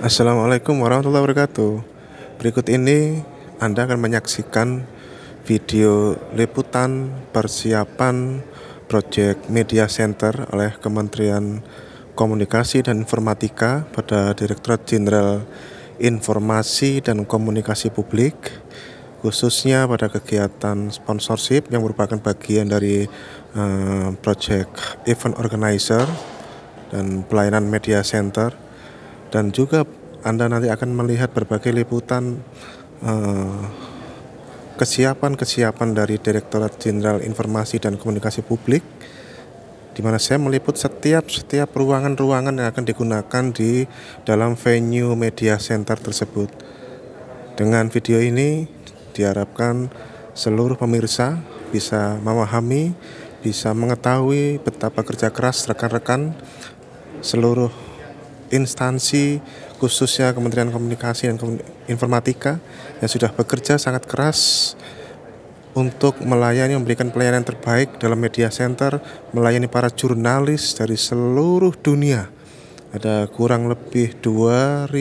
Assalamualaikum warahmatullahi wabarakatuh. Berikut ini Anda akan menyaksikan video liputan persiapan proyek Media Center oleh Kementerian Komunikasi dan Informatika pada Direktorat Jenderal Informasi dan Komunikasi Publik, khususnya pada kegiatan sponsorship yang merupakan bagian dari proyek event organizer dan pelayanan media center. Dan juga Anda nanti akan melihat berbagai liputan kesiapan dari Direktorat Jenderal Informasi dan Komunikasi Publik, di mana saya meliput setiap ruangan-ruangan yang akan digunakan di dalam venue media center tersebut. Dengan video ini diharapkan seluruh pemirsa bisa memahami, bisa mengetahui betapa kerja keras rekan-rekan seluruh instansi, khususnya Kementerian Komunikasi dan Informatika yang sudah bekerja sangat keras untuk memberikan pelayanan terbaik dalam media center, melayani para jurnalis dari seluruh dunia. Ada kurang lebih 2000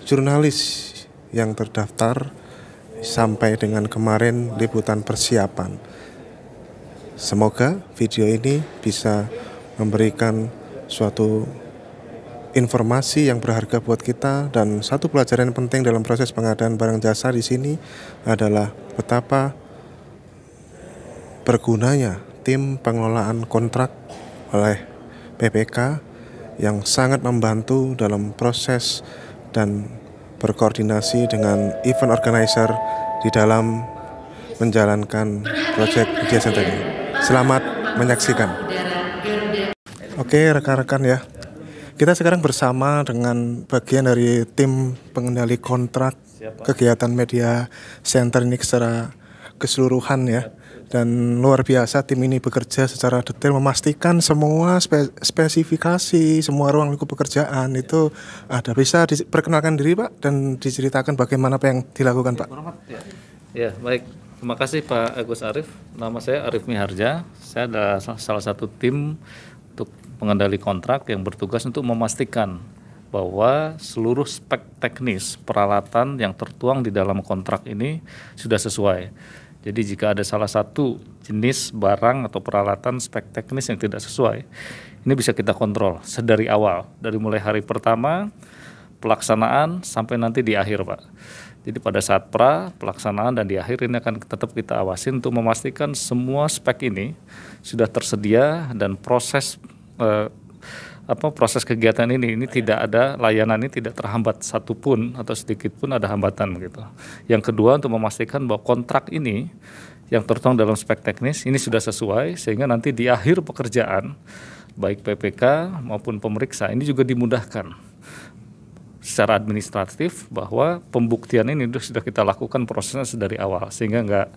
jurnalis yang terdaftar sampai dengan kemarin liputan persiapan. Semoga video ini bisa memberikan suatu informasi yang berharga buat kita, dan satu pelajaran yang penting dalam proses pengadaan barang jasa di sini adalah betapa bergunanya tim pengelolaan kontrak oleh PPK yang sangat membantu dalam proses dan berkoordinasi dengan event organizer di dalam menjalankan proyek media center ini. Selamat menyaksikan. Oke rekan-rekan ya, kita sekarang bersama dengan bagian dari tim pengendali kontrak kegiatan media center ini secara keseluruhan ya. Dan luar biasa tim ini bekerja secara detail memastikan semua spesifikasi, semua ruang lingkup pekerjaan itu ada. Bisa diperkenalkan diri Pak dan diceritakan bagaimana apa yang dilakukan Pak? Ya, baik. Terima kasih Pak Agus Arif. Nama saya Arif Miharja. Saya adalah salah satu tim untuk pengendali kontrak yang bertugas untuk memastikan bahwa seluruh spek teknis peralatan yang tertuang di dalam kontrak ini sudah sesuai. Jadi jika ada salah satu jenis barang atau peralatan spek teknis yang tidak sesuai, ini bisa kita kontrol sedari awal, dari mulai hari pertama pelaksanaan sampai nanti di akhir Pak. Jadi pada saat pelaksanaan dan di akhir ini akan tetap kita awasin untuk memastikan semua spek ini sudah tersedia dan proses kegiatan ini tidak ada, layanan ini tidak terhambat satupun atau sedikit pun ada hambatan gitu. Yang kedua, untuk memastikan bahwa kontrak ini yang tertuang dalam spek teknis ini sudah sesuai, sehingga nanti di akhir pekerjaan baik PPK maupun pemeriksa ini juga dimudahkan secara administratif bahwa pembuktian ini sudah kita lakukan prosesnya dari awal, sehingga nggak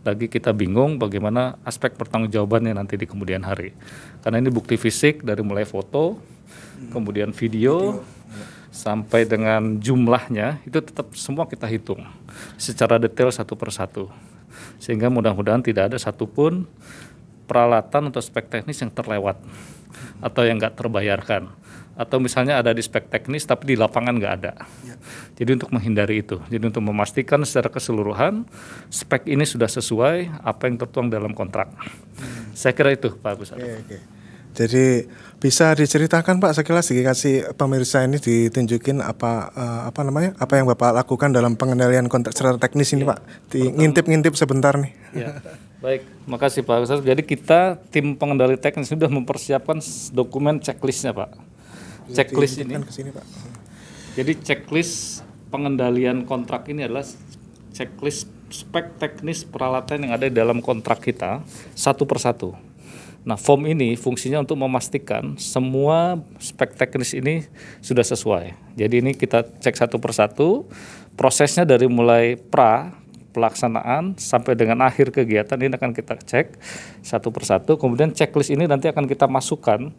lagi kita bingung bagaimana aspek pertanggungjawabannya nanti di kemudian hari. Karena ini bukti fisik dari mulai foto, kemudian video, sampai dengan jumlahnya itu tetap semua kita hitung secara detail satu persatu. Sehingga mudah-mudahan tidak ada satupun peralatan atau spek teknis yang terlewat atau yang nggak terbayarkan. Atau misalnya ada di spek teknis tapi di lapangan nggak ada. Jadi untuk menghindari itu, jadi untuk memastikan secara keseluruhan spek ini sudah sesuai apa yang tertuang dalam kontrak. Saya kira itu Pak Agus. Oke. Jadi bisa diceritakan Pak sekilas, dikasih pemirsa ini ditunjukin apa yang Bapak lakukan dalam pengendalian kontrak secara teknis ini Pak. Ngintip sebentar nih. Ya. Baik, makasih Pak Agus. Jadi kita tim pengendali teknis sudah mempersiapkan dokumen checklistnya Pak. Checklist ini. Pak. Jadi checklist pengendalian kontrak ini adalah checklist spek teknis peralatan yang ada di dalam kontrak kita satu persatu. Nah, form ini fungsinya untuk memastikan semua spek teknis ini sudah sesuai. Jadi ini kita cek satu persatu, prosesnya dari mulai pelaksanaan sampai dengan akhir kegiatan ini akan kita cek satu persatu. Kemudian checklist ini nanti akan kita masukkan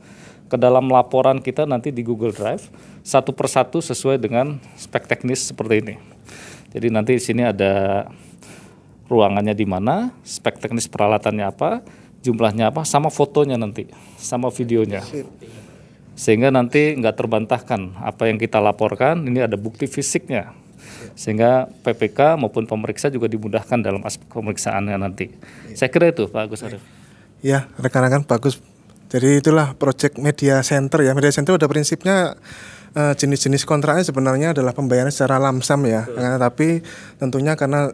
ke dalam laporan kita nanti di Google Drive satu persatu sesuai dengan spek teknis seperti ini. Jadi nanti di sini ada ruangannya di mana, spek teknis peralatannya apa, jumlahnya apa, sama fotonya nanti, sama videonya. sehingga nanti nggak terbantahkan apa yang kita laporkan, ini ada bukti fisiknya, sehingga PPK maupun pemeriksa juga dimudahkan dalam aspek pemeriksaannya nanti. Saya kira itu Pak Agus Arief. Ya, rekan-rekan bagus. Jadi itulah Project Media Center ya. Media Center pada prinsipnya jenis-jenis kontraknya sebenarnya adalah pembayaran secara lamsam ya. Tapi tentunya karena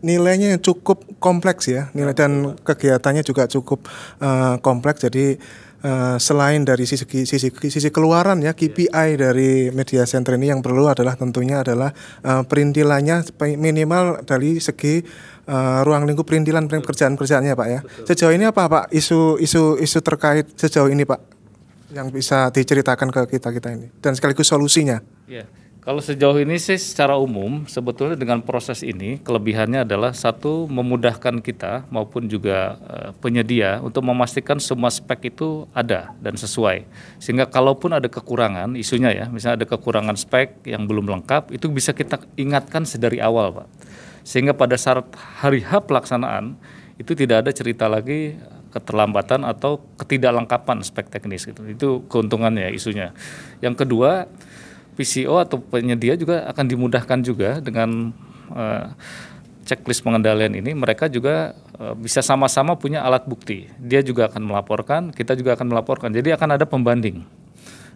nilainya yang cukup kompleks ya, nilai dan kegiatannya juga cukup kompleks. Jadi selain dari sisi keluaran ya, KPI dari media center ini yang perlu adalah tentunya adalah perintilannya minimal dari segi ruang lingkup perintilan pekerjaan-pekerjaannya Pak ya. Sejauh ini apa Pak isu terkait sejauh ini Pak yang bisa diceritakan ke kita ini dan sekaligus solusinya? Ya. Kalau sejauh ini sih secara umum sebetulnya dengan proses ini kelebihannya adalah satu, memudahkan kita maupun juga penyedia untuk memastikan semua spek itu ada dan sesuai. Sehingga kalaupun ada kekurangan isunya ya, misalnya ada kekurangan spek yang belum lengkap, itu bisa kita ingatkan sedari awal Pak. Sehingga pada saat hari H pelaksanaan itu tidak ada cerita lagi keterlambatan atau ketidaklengkapan spek teknis gitu. Itu keuntungannya isunya. Yang kedua, PCO atau penyedia juga akan dimudahkan juga dengan checklist pengendalian ini. Mereka juga bisa sama-sama punya alat bukti. Dia juga akan melaporkan, kita juga akan melaporkan. Jadi akan ada pembanding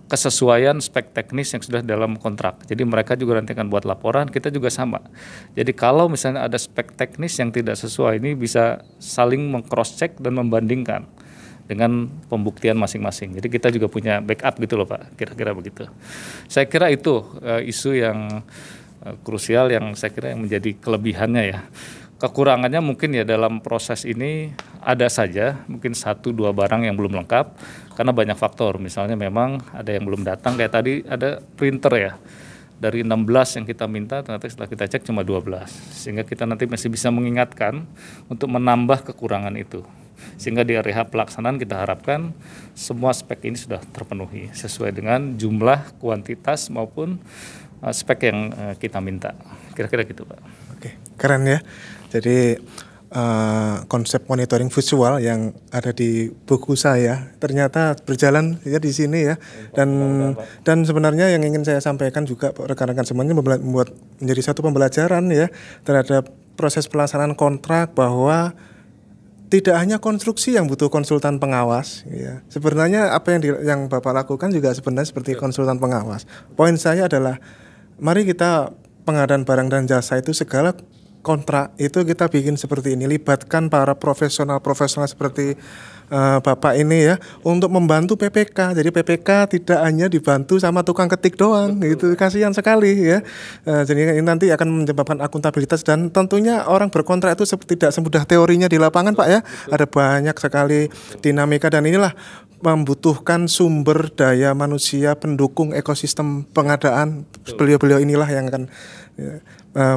kesesuaian spek teknis yang sudah dalam kontrak. Jadi mereka juga nanti akan buat laporan, kita juga sama. Jadi kalau misalnya ada spek teknis yang tidak sesuai, ini bisa saling meng-cross check dan membandingkan dengan pembuktian masing-masing. Jadi kita juga punya backup gitu loh Pak, kira-kira begitu. Saya kira itu isu yang krusial yang saya kira yang menjadi kelebihannya ya. Kekurangannya mungkin ya dalam proses ini ada saja mungkin 1-2 barang yang belum lengkap karena banyak faktor. Misalnya memang ada yang belum datang, kayak tadi ada printer ya. Dari 16 yang kita minta ternyata setelah kita cek cuma 12. Sehingga kita nanti masih bisa mengingatkan untuk menambah kekurangan itu. Sehingga di area pelaksanaan kita harapkan semua spek ini sudah terpenuhi sesuai dengan jumlah, kuantitas maupun spek yang kita minta. Kira-kira gitu Pak. Oke, keren ya. Jadi konsep monitoring visual yang ada di buku saya ternyata berjalan ya di sini ya. Dan sebenarnya yang ingin saya sampaikan juga rekan-rekan semuanya membuat menjadi satu pembelajaran ya terhadap proses pelaksanaan kontrak bahwa tidak hanya konstruksi yang butuh konsultan pengawas ya. Sebenarnya apa yang Bapak lakukan juga sebenarnya seperti konsultan pengawas. Poin saya adalah mari kita pengadaan barang dan jasa itu segala kontrak itu kita bikin seperti ini, libatkan para profesional seperti Bapak ini ya untuk membantu PPK. Jadi PPK tidak hanya dibantu sama tukang ketik doang. Betul. Gitu. Kasihan sekali ya. Jadi ini nanti akan menyebabkan akuntabilitas dan tentunya orang berkontrak itu tidak semudah teorinya di lapangan Pak ya. Betul. Ada banyak sekali dinamika dan inilah membutuhkan sumber daya manusia pendukung ekosistem pengadaan. Beliau-beliau inilah yang akan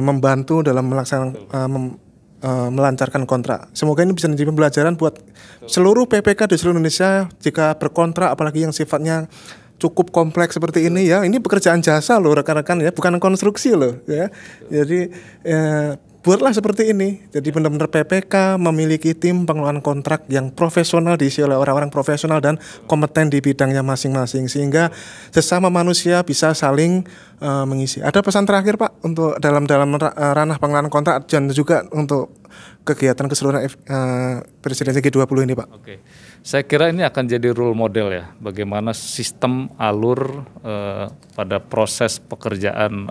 membantu dalam melaksanakan melancarkan kontrak. Semoga ini bisa menjadi pembelajaran buat seluruh PPK di seluruh Indonesia jika berkontrak apalagi yang sifatnya cukup kompleks seperti ini ya. Ini pekerjaan jasa loh rekan-rekan ya, bukan konstruksi loh ya. Jadi buatlah seperti ini. Jadi benar-benar PPK memiliki tim pengelolaan kontrak yang profesional, diisi oleh orang-orang profesional dan kompeten di bidangnya masing-masing sehingga sesama manusia bisa saling mengisi. Ada pesan terakhir Pak untuk dalam ranah pengelolaan kontrak dan juga untuk kegiatan keseluruhan presidensi G20 ini Pak? Oke, saya kira ini akan jadi role model ya, bagaimana sistem alur pada proses pekerjaan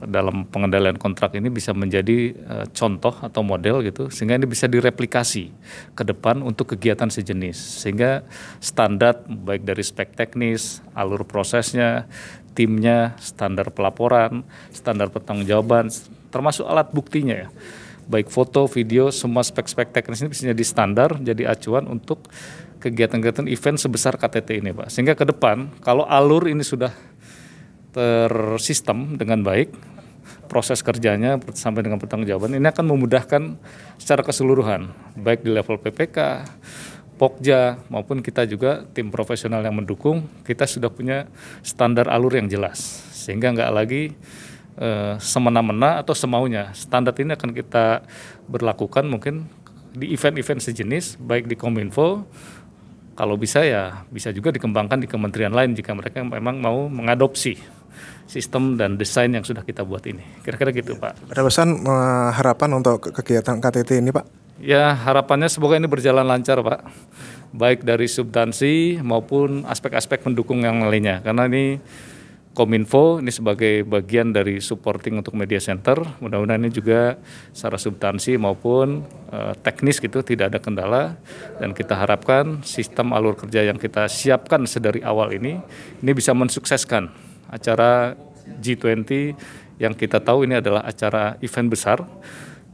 dalam pengendalian kontrak ini bisa menjadi contoh atau model gitu, sehingga ini bisa direplikasi ke depan untuk kegiatan sejenis, sehingga standar baik dari spek teknis, alur prosesnya, timnya, standar pelaporan, standar pertanggungjawaban, termasuk alat buktinya ya, baik foto, video, semua spek-spek teknis ini bisa jadi standar, jadi acuan untuk kegiatan-kegiatan event sebesar KTT ini Pak, sehingga ke depan kalau alur ini sudah tersistem dengan baik, proses kerjanya sampai dengan pertanggungjawaban ini akan memudahkan secara keseluruhan, baik di level PPK, Pokja maupun kita juga tim profesional yang mendukung, kita sudah punya standar alur yang jelas, sehingga nggak lagi semena-mena atau semaunya. Standar ini akan kita berlakukan mungkin di event-event sejenis, baik di Kominfo, Kalau bisa ya bisa juga dikembangkan di kementerian lain jika mereka memang mau mengadopsi sistem dan desain yang sudah kita buat ini. Kira-kira gitu, Pak. Ada pesan harapan untuk kegiatan KTT ini, Pak? Ya, harapannya semoga ini berjalan lancar, Pak. Baik dari substansi maupun aspek-aspek pendukung yang lainnya. Karena ini Kominfo ini sebagai bagian dari supporting untuk media center, mudah-mudahan ini juga secara substansi maupun teknis gitu tidak ada kendala, dan kita harapkan sistem alur kerja yang kita siapkan sedari awal ini bisa mensukseskan acara G20 yang kita tahu ini adalah acara event besar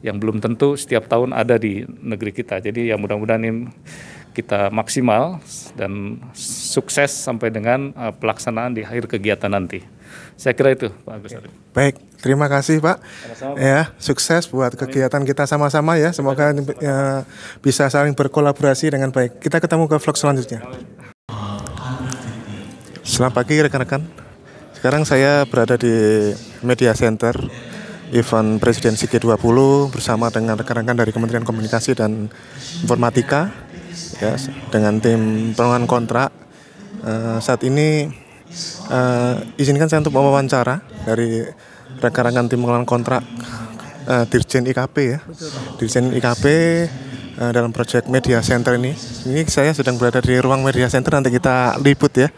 yang belum tentu setiap tahun ada di negeri kita. Jadi ya mudah-mudahan ini kita maksimal dan sukses sampai dengan pelaksanaan di akhir kegiatan nanti. Saya kira itu, Pak Agus Arif. Baik, terima kasih, Pak. Ya, sukses buat kegiatan kita sama-sama ya. Semoga bisa saling berkolaborasi dengan baik. Kita ketemu ke vlog selanjutnya. Selamat pagi rekan-rekan. Sekarang saya berada di Media Center event Presidensi G20 bersama dengan rekan-rekan dari Kementerian Komunikasi dan Informatika. Ya, dengan tim penanganan kontrak. Saat ini izinkan saya untuk mewawancara dari rekan-rekan tim penanganan kontrak Dirjen IKP ya. Dirjen IKP dalam proyek Media Center ini. Ini saya sedang berada di ruang Media Center, nanti kita liput ya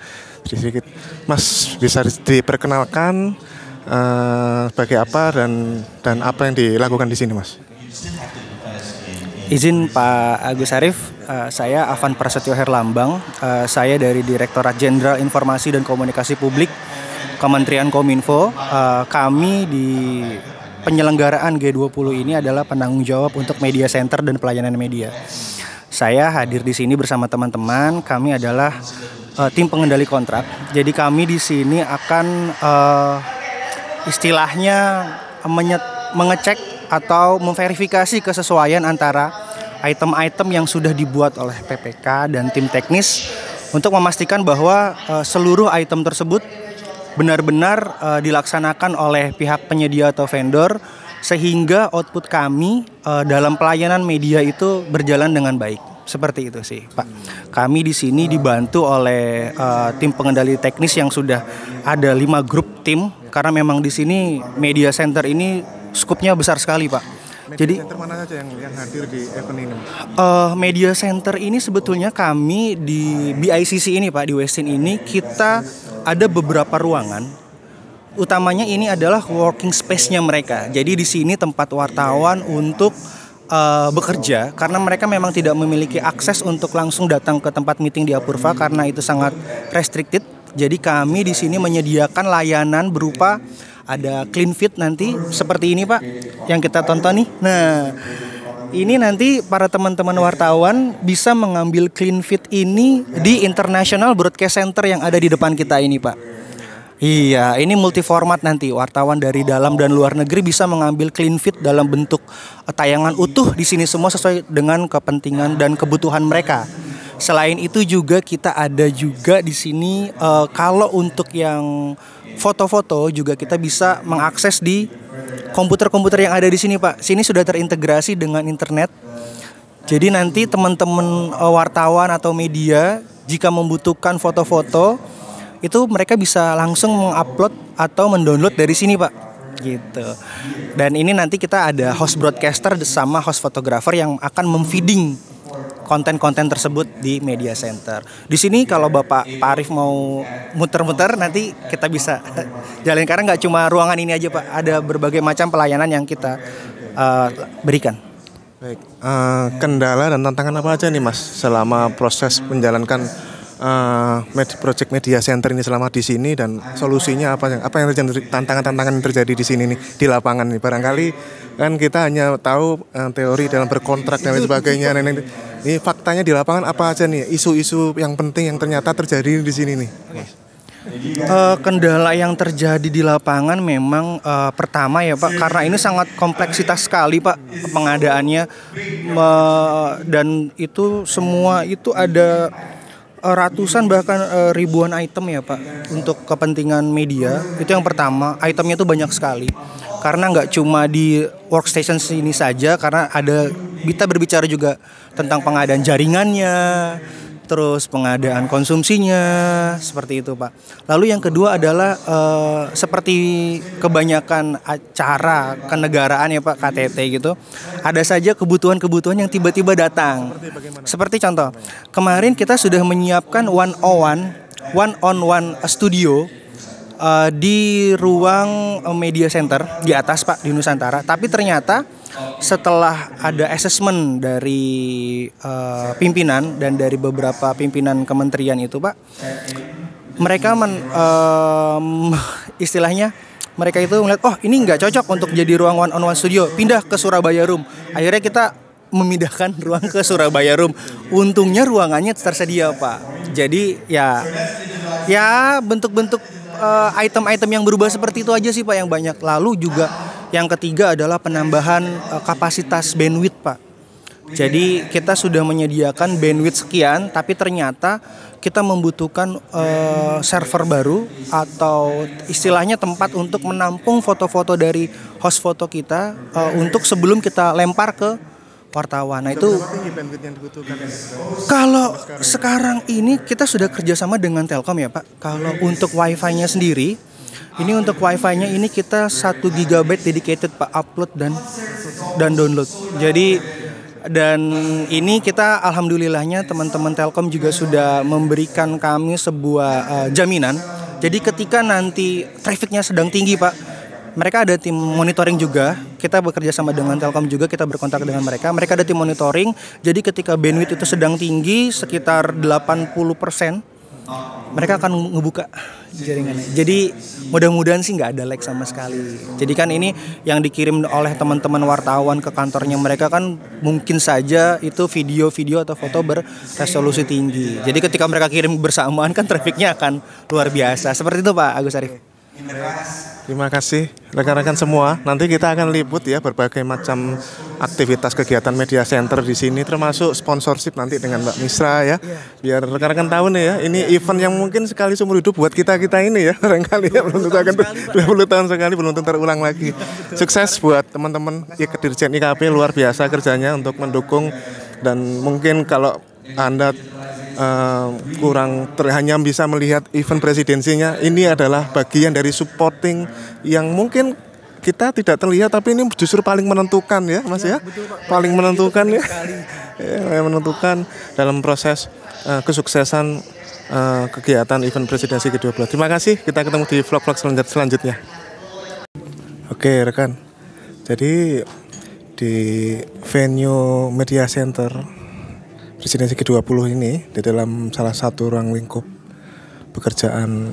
sedikit. Mas, bisa diperkenalkan sebagai apa dan apa yang dilakukan di sini, Mas? Izin Pak Agus Arif, saya Afan Prasetyo Herlambang, saya dari Direktorat Jenderal Informasi dan Komunikasi Publik Kementerian Kominfo. Kami di penyelenggaraan G20 ini adalah penanggung jawab untuk media center dan pelayanan media. Saya hadir di sini bersama teman-teman, kami adalah tim pengendali kontrak. Jadi kami di sini akan istilahnya mengecek atau memverifikasi kesesuaian antara item-item yang sudah dibuat oleh PPK dan tim teknis untuk memastikan bahwa seluruh item tersebut benar-benar dilaksanakan oleh pihak penyedia atau vendor sehingga output kami dalam pelayanan media itu berjalan dengan baik. Seperti itu sih, Pak. Kami di sini dibantu oleh tim pengendali teknis yang sudah ada 5 grup tim, karena memang di sini media center ini skupnya besar sekali, Pak. Media center mana saja yang hadir di event ini? Media center ini sebetulnya kami di BICC ini, Pak, di Westin ini kita ada beberapa ruangan. Utamanya ini adalah working space-nya mereka. Jadi di sini tempat wartawan untuk bekerja, karena mereka memang tidak memiliki akses untuk langsung datang ke tempat meeting di Apurva karena itu sangat restricted. Jadi kami di sini menyediakan layanan berupa ada clean feed nanti seperti ini, Pak, yang kita tonton nih. Nah, ini nanti para teman-teman wartawan bisa mengambil clean feed ini di International Broadcast Center yang ada di depan kita ini, Pak. Iya, ini multi format nanti. Wartawan dari dalam dan luar negeri bisa mengambil clean feed dalam bentuk tayangan utuh di sini semua sesuai dengan kepentingan dan kebutuhan mereka. Selain itu juga kita ada juga di sini kalau untuk yang foto-foto juga kita bisa mengakses di komputer-komputer yang ada di sini, Pak. Sini sudah terintegrasi dengan internet. Jadi nanti teman-teman wartawan atau media jika membutuhkan foto-foto itu mereka bisa langsung mengupload atau mendownload dari sini, Pak. Gitu. Dan ini nanti kita ada host broadcaster sama host fotografer yang akan memfeeding konten-konten tersebut di media center. Di sini kalau Pak Arif mau muter-muter nanti kita bisa jalan, karena nggak cuma ruangan ini aja, Pak. Ada berbagai macam pelayanan yang kita berikan. Baik, kendala dan tantangan apa aja nih, Mas, selama proses menjalankan project media center ini selama di sini, dan solusinya apa yang terjadi, tantangan-tantangan yang terjadi di sini nih di lapangan nih. Barangkali kan kita hanya tahu teori dalam berkontrak dan lain sebagainya. Ini faktanya di lapangan apa aja nih isu-isu yang penting yang ternyata terjadi di sini nih? Kendala yang terjadi di lapangan memang pertama ya, Pak, karena ini sangat kompleksitas sekali, Pak, pengadaannya, dan itu semua itu ada ratusan bahkan ribuan item ya, Pak, untuk kepentingan media. Itu yang pertama, itemnya itu banyak sekali. Karena nggak cuma di workstation ini saja, karena ada kita berbicara juga tentang pengadaan jaringannya, terus pengadaan konsumsinya, seperti itu Pak. Lalu yang kedua adalah seperti kebanyakan acara kenegaraan ya Pak, KTT gitu, ada saja kebutuhan-kebutuhan yang tiba-tiba datang. Seperti contoh, kemarin kita sudah menyiapkan one on one studio di ruang media center di atas Pak, di Nusantara. Tapi ternyata setelah ada assessment dari pimpinan dan dari beberapa pimpinan kementerian itu Pak, mereka istilahnya mereka itu melihat, oh ini nggak cocok untuk jadi ruang one on one studio, pindah ke Surabaya Room. Akhirnya kita memindahkan ruang ke Surabaya Room. Untungnya ruangannya tersedia Pak. Jadi ya bentuk-bentuk item-item yang berubah seperti itu aja sih Pak yang banyak. Lalu juga yang ketiga adalah penambahan kapasitas bandwidth Pak. Jadi kita sudah menyediakan bandwidth sekian, tapi ternyata kita membutuhkan server baru atau istilahnya tempat untuk menampung foto-foto dari host foto kita untuk sebelum kita lempar ke wartawan. Nah itu kalau sekarang ini kita sudah kerjasama dengan Telkom ya Pak. Kalau untuk wifi-nya sendiri, ini untuk wifi-nya ini kita 1 GB dedicated Pak, upload dan download. Jadi dan ini kita alhamdulillahnya teman-teman Telkom juga sudah memberikan kami sebuah jaminan. Jadi ketika nanti trafficnya sedang tinggi Pak, mereka ada tim monitoring juga. Kita bekerja sama dengan Telkom juga, kita berkontak dengan mereka. Mereka ada tim monitoring. Jadi ketika bandwidth itu sedang tinggi sekitar 80%, mereka akan ngebuka jaringannya. Jadi mudah-mudahan sih nggak ada lag sama sekali. Jadi kan ini yang dikirim oleh teman-teman wartawan ke kantornya mereka kan mungkin saja itu video-video atau foto berresolusi tinggi. Jadi ketika mereka kirim bersamaan kan trafficnya akan luar biasa. Seperti itu Pak Agus Arif. Terima kasih rekan-rekan semua. Nanti kita akan liput ya berbagai macam aktivitas kegiatan media center di sini, termasuk sponsorship nanti dengan Mbak Misra ya. Biar rekan-rekan tahu nih ya, ini event yang mungkin sekali seumur hidup buat kita ini ya. Barangkali ya belum tentu akan 20 tahun sekali, belum tentu terulang lagi. Sukses buat teman-teman Dirjen IKP, luar biasa kerjanya untuk mendukung, dan mungkin kalau Anda hanya bisa melihat event presidensinya, ini adalah bagian dari supporting yang mungkin kita tidak terlihat, tapi ini justru paling menentukan ya Mas ya, paling menentukan ya, menentukan dalam proses kesuksesan kegiatan event presidensi ke-12. Terima kasih, kita ketemu di vlog-vlog selanjutnya. Oke rekan, jadi di venue media center Presidensi ke-20 ini, di dalam salah satu ruang lingkup pekerjaan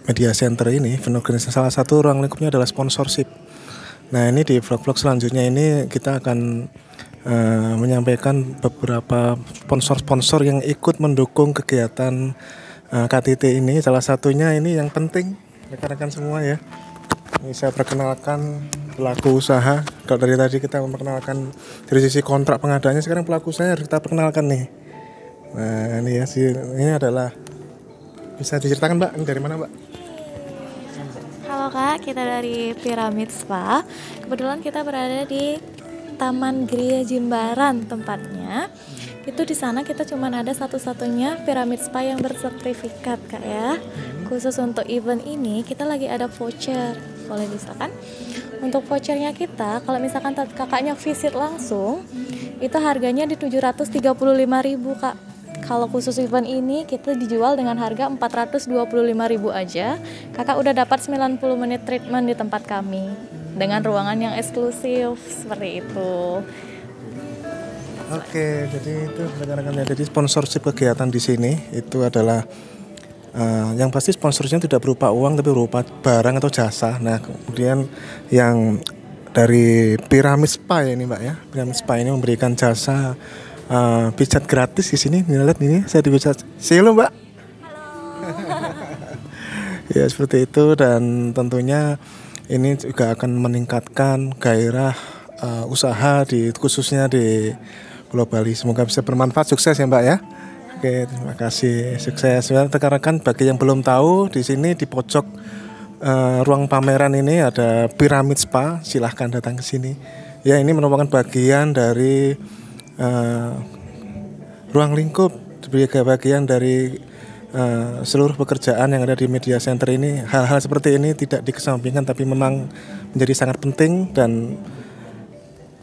media center ini, salah satu ruang lingkupnya adalah sponsorship. Nah ini di vlog-vlog selanjutnya ini kita akan menyampaikan beberapa sponsor-sponsor yang ikut mendukung kegiatan KTT ini. Salah satunya ini yang penting rekan-rekan semua ya. Ini saya perkenalkan pelaku usaha. Kalau dari tadi kita memperkenalkan dari sisi kontrak pengadaannya, sekarang pelaku usaha harus kita perkenalkan nih. Nah ini ya, ini adalah, bisa diceritakan Mbak, ini dari mana Mbak? Halo Kak, kita dari Pyramid Spa. Kebetulan kita berada di Taman Gria Jimbaran tempatnya. Itu di sana kita cuma ada satu-satunya Pyramid Spa yang bersertifikat Kak ya. Khusus untuk event ini kita lagi ada voucher. Boleh misalkan untuk vouchernya kita, kalau misalkan kakaknya visit langsung, itu harganya di 735.000 Kak. Kalau khusus event ini kita dijual dengan harga 425.000 aja. Kakak udah dapat 90 menit treatment di tempat kami dengan ruangan yang eksklusif seperti itu. Oke, jadi itu rekan-rekan, jadi sponsorship kegiatan di sini itu adalah yang pasti sponsornya tidak berupa uang tapi berupa barang atau jasa. Nah kemudian yang dari Pyramid Spa ini Mbak ya, Pyramid Spa ini memberikan jasa pijat gratis di sini. Lihat ini saya dipijat. Halo Mbak. Halo. Ya seperti itu, dan tentunya ini juga akan meningkatkan gairah usaha khususnya di Pulau Bali. Semoga bisa bermanfaat. Sukses ya Mbak ya. Oke, terima kasih. Sukses ya rekan-rekan. Bagi yang belum tahu, di sini di pojok ruang pameran ini ada Pyramid Spa. Silahkan datang ke sini. Ya, ini merupakan bagian dari ruang lingkup sebagai bagian dari seluruh pekerjaan yang ada di media center ini, hal-hal seperti ini tidak dikesampingkan tapi memang menjadi sangat penting dan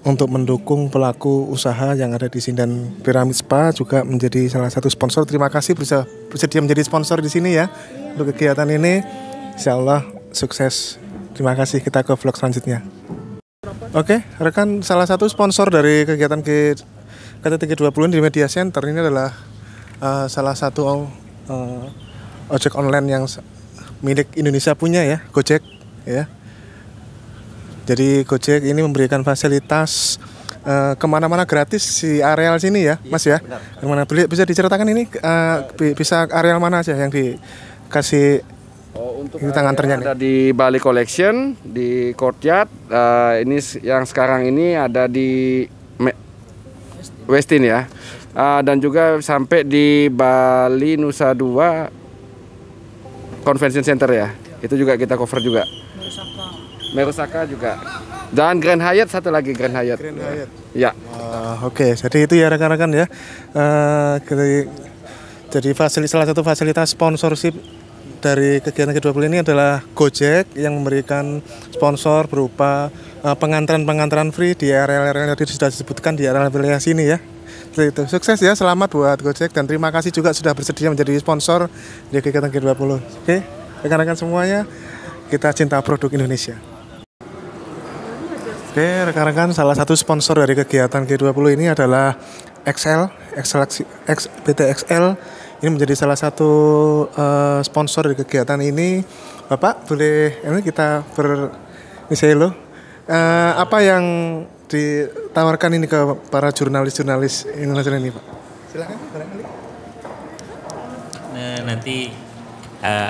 untuk mendukung pelaku usaha yang ada di sini, dan Pyramid Spa juga menjadi salah satu sponsor. Terima kasih bersedia menjadi sponsor di sini ya untuk kegiatan ini. Insyaallah sukses. Terima kasih, kita ke vlog selanjutnya. Oke, rekan, salah satu sponsor dari kegiatan KTT G20 di Media Center ini adalah salah satu ojek online yang milik Indonesia punya ya, Gojek ya. Jadi Gojek ini memberikan fasilitas kemana-mana gratis di areal sini ya, Mas ya. Kemana bisa diceritakan ini bisa areal mana aja yang dikasih? Untuk ini tangan ternyata ada di Bali Collection di Courtyard. Ini yang sekarang ini ada di Westin ya. Dan juga sampai di Bali Nusa Dua Convention Center ya. Itu juga kita cover juga. Merosaka juga. Dan Grand Hyatt, satu lagi Grand Hyatt. Ya. Oke, jadi itu ya rekan-rekan ya. Jadi salah satu fasilitas sponsorship dari kegiatan G20 ini adalah Gojek yang memberikan sponsor berupa pengantaran free di area-area yang tadi sudah disebutkan di area sini ya. Seperti itu. Sukses ya, selamat buat Gojek dan terima kasih juga sudah bersedia menjadi sponsor di kegiatan G20. Oke, rekan-rekan semuanya, kita cinta produk Indonesia. Oke, rekan-rekan, salah satu sponsor dari kegiatan G20 ini adalah PT XL. Ini menjadi salah satu sponsor dari kegiatan ini. Bapak, boleh ini kita lo apa yang ditawarkan ini ke para jurnalis-jurnalis Indonesia ini, Pak? Silakan, barangkali. Nanti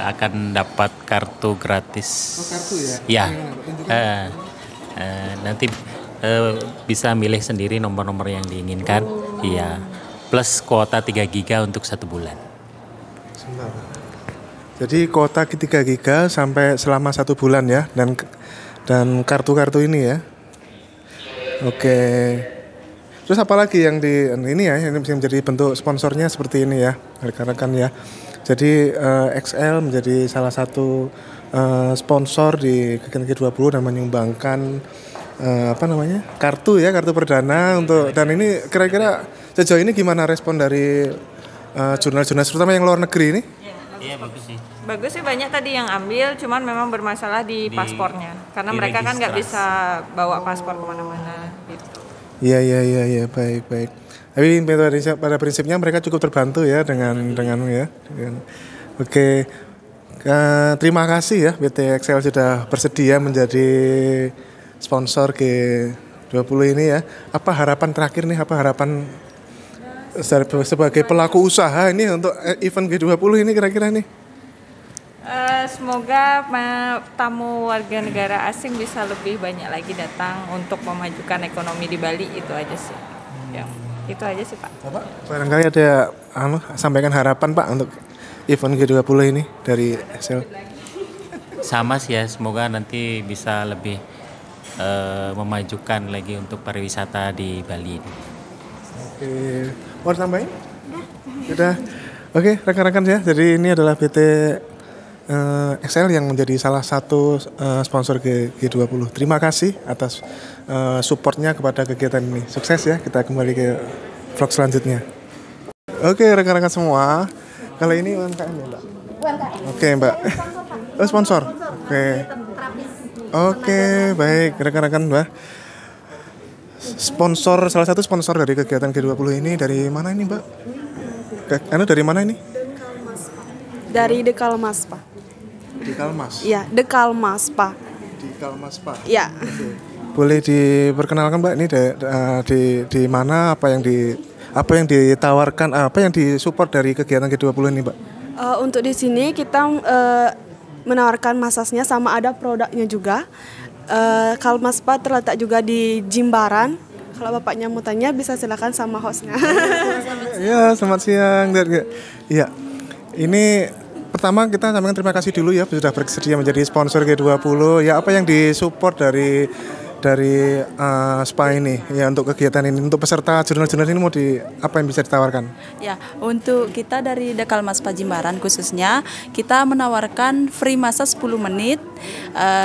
akan dapat kartu gratis. Oh, kartu ya? Ya. Nanti bisa milih sendiri nomor-nomor yang diinginkan. Iya. Plus kuota 3 GB untuk 1 bulan. Jadi kuota 3 GB sampai selama 1 bulan ya, dan kartu-kartu ini ya. Oke. Terus apa lagi yang ini ya, yang bisa menjadi bentuk sponsornya seperti ini ya, rekan-rekan ya. Jadi XL menjadi salah satu sponsor di kegiatan G20 dan menyumbangkan kartu perdana untuk, dan ini kira-kira sejauh ini gimana respon dari jurnalis-jurnalis terutama yang luar negeri ini? Iya, bagus sih. Bagus sih, banyak tadi yang ambil, cuman memang bermasalah di paspornya karena mereka kan nggak bisa bawa paspor kemana-mana gitu. Iya, baik. Tapi pada prinsipnya mereka cukup terbantu ya dengan ya. Oke. Terima kasih ya PT XL sudah bersedia menjadi sponsor G20 ini ya. Apa harapan terakhir nih, sebagai pelaku usaha ini untuk event G20 ini kira-kira nih? Semoga tamu warga negara asing bisa lebih banyak lagi datang untuk memajukan ekonomi di Bali, itu aja sih. Ya, itu aja sih Pak. Bapak, barangkali ada sampaikan harapan Pak untuk event G20 ini dari XL. Sama sih ya, semoga nanti bisa lebih memajukan lagi untuk pariwisata di Bali ini. Oke, mau tambahin? Sudah. Oke, rekan-rekan ya. Jadi ini adalah PT XL yang menjadi salah satu sponsor G20. Terima kasih atas supportnya kepada kegiatan ini. Sukses ya, kita kembali ke vlog selanjutnya. Oke, rekan-rekan semua. Kali ini UMKM ya, Mbak? UMKM. Oke, Mbak. Oh, sponsor. Oke, baik rekan-rekan Mbak. Salah satu sponsor dari kegiatan G20 ini dari mana ini, Mbak? Dari mana ini? Dari Dekalmas, Pak. Dekalmas? Iya, Dekalmas, Pak. Dekalmas, Pak? Iya. Boleh diperkenalkan, Mbak, ini di mana, apa yang ditawarkan, apa yang disupport dari kegiatan G20 ini, Mbak? Untuk di sini kita menawarkan masasnya sama ada produknya juga. Kalmas Spa terletak juga di Jimbaran. Kalau Bapaknya mau tanya bisa silakan sama hostnya. Ya, selamat siang. Iya, ini pertama kita sampaikan terima kasih dulu ya sudah bersedia menjadi sponsor G20. Ya, apa yang disupport dari dari SPA ini ya untuk kegiatan ini, untuk peserta jurnal-jurnal ini apa yang bisa ditawarkan? Ya, untuk kita dari Dekalmas SPA Jimbaran khususnya kita menawarkan free massage 10 menit.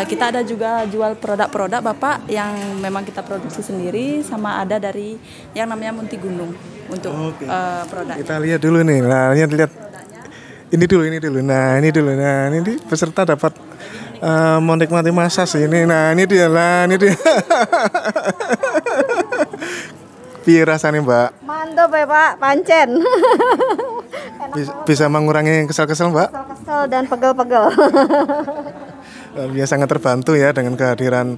Kita ada juga jual produk-produk Bapak yang memang kita produksi sendiri, sama ada dari yang namanya Munti Gunung untuk produk. Kita lihat dulu nih. Nah, lihat ini dulu. Nah, ini peserta dapat menikmati massage ini. Nah, ini dia. Piye rasanya, Mbak? Mantap ya, Pak. Pancen. Bisa mengurangi kesel-kesel, Mbak? Kesel dan pegel-pegel. Dia sangat terbantu ya dengan kehadiran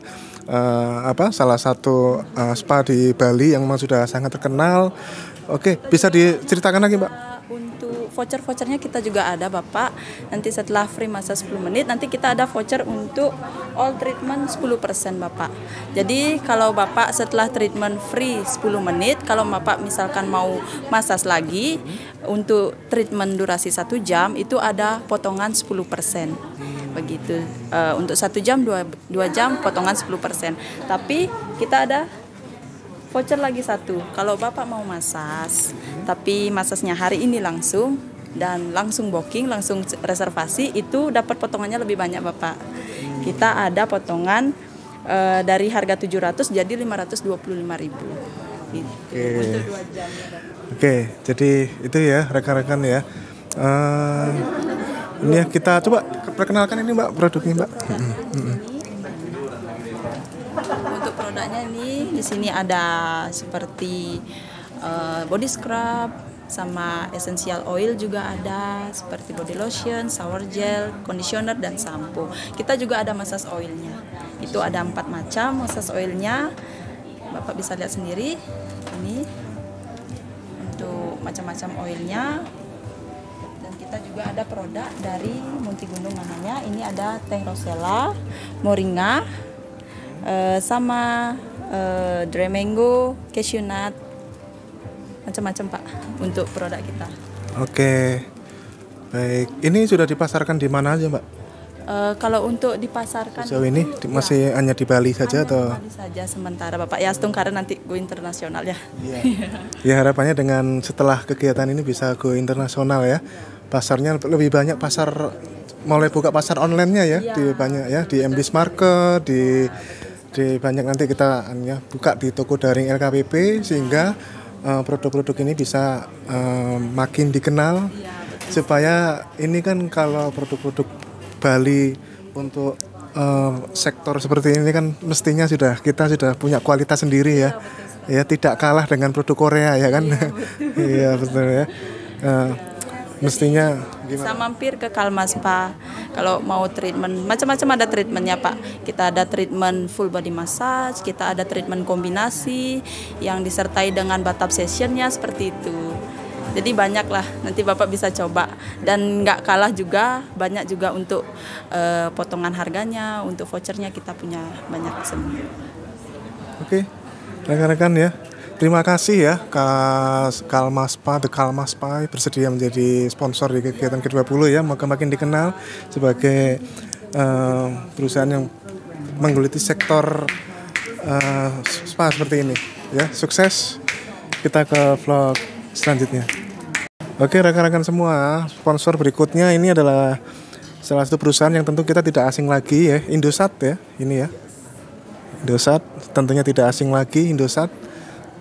salah satu spa di Bali yang memang sudah sangat terkenal. Oke, bisa diceritakan lagi, Mbak? Untuk voucher-vouchernya kita juga ada Bapak. Nanti setelah free massage 10 menit, nanti kita ada voucher untuk all treatment 10% Bapak. Jadi kalau Bapak setelah treatment free 10 menit, kalau Bapak misalkan mau massage lagi, untuk treatment durasi 1 jam, itu ada potongan 10%. Begitu, untuk 1 jam, 2 jam, potongan 10%. Tapi kita ada voucher lagi 1, kalau Bapak mau massage, tapi massasnya hari ini langsung dan langsung booking, langsung reservasi, itu dapat potongannya lebih banyak Bapak. Kita ada potongan dari harga 700 jadi 525.000. Gitu. Untuk 2 jam. Oke, jadi itu ya rekan-rekan ya. Ini ya kita coba perkenalkan ini Mbak produknya Mbak. Untuk produknya ini di sini ada seperti body scrub sama essential oil juga ada, seperti body lotion, shower gel, conditioner dan sampo. Kita juga ada massage oilnya. Itu ada 4 macam massage oilnya. Bapak bisa lihat sendiri. Ini untuk macam-macam oilnya. Dan kita juga ada produk dari Munti Gunung namanya. Ini ada teh rosella, moringa, sama dry mango, cashew nut, macam-macam Pak untuk produk kita. Oke, baik. Ini sudah dipasarkan di mana aja Mbak? Kalau untuk dipasarkan sejauh ini masih hanya di Bali saja atau? Di Bali saja sementara Bapak. Ya, karena nanti go internasional ya. Iya. Ya harapannya dengan setelah kegiatan ini bisa go internasional ya. Pasarnya lebih banyak, mulai buka pasar online-nya ya, di banyak ya, di MBS Market, di banyak nanti kita ya, buka di toko daring LKPP sehingga produk-produk ini bisa makin dikenal supaya ini kan kalau produk-produk Bali untuk sektor seperti ini kan mestinya kita sudah punya kualitas sendiri ya. Ya tidak kalah dengan produk Korea ya kan. Iya betul ya. Mestinya gimana? Bisa mampir ke Kalmas Spa. Kalau mau treatment, macam-macam ada treatmentnya Pak. Kita ada treatment full body massage, kita ada treatment kombinasi yang disertai dengan bathtub sessionnya seperti itu. Jadi banyak lah, nanti Bapak bisa coba. Dan nggak kalah juga, banyak juga untuk potongan harganya, untuk vouchernya kita punya banyak semua. Oke, rekan-rekan ya. Terima kasih ya Kalmas Spa, The Kalmas Spa bersedia menjadi sponsor di kegiatan ke-20 ya. Makin dikenal sebagai perusahaan yang menggeluti sektor spa seperti ini ya. Sukses. Kita ke vlog selanjutnya. Oke rekan-rekan semua, sponsor berikutnya ini adalah salah satu perusahaan yang tentu kita tidak asing lagi ya, Indosat ya, ini ya. Indosat tentunya tidak asing lagi, Indosat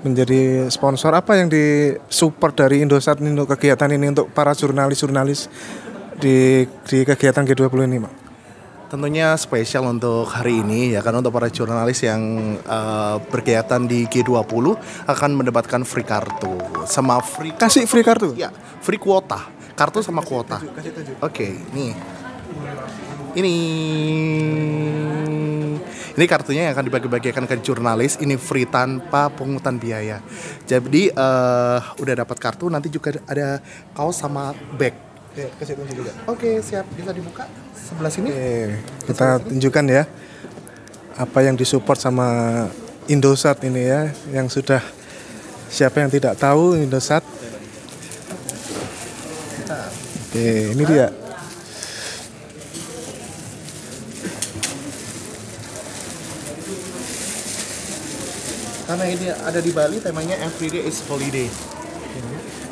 menjadi sponsor. Apa yang disupport dari Indosat ini untuk kegiatan ini untuk para jurnalis-jurnalis di kegiatan G20 ini, Pak? Tentunya spesial untuk hari ini ya, karena untuk para jurnalis yang berkegiatan di G20 akan mendapatkan free kartu sama free kartu? Ya, free kuota. Kartu sama kuota. Oke, nih. Ini kartunya yang akan dibagi-bagikan ke jurnalis. Ini free tanpa pungutan biaya. Jadi udah dapat kartu, nanti juga ada kaos sama bag. Ya, kasih tunjuk juga. Oke, siap. Bisa dibuka sebelah sini. Kita tunjukkan ya apa yang disupport sama Indosat ini ya, yang sudah, siapa yang tidak tahu Indosat. Oke, ini dia. Karena ini ada di Bali, temanya Everyday is Holiday.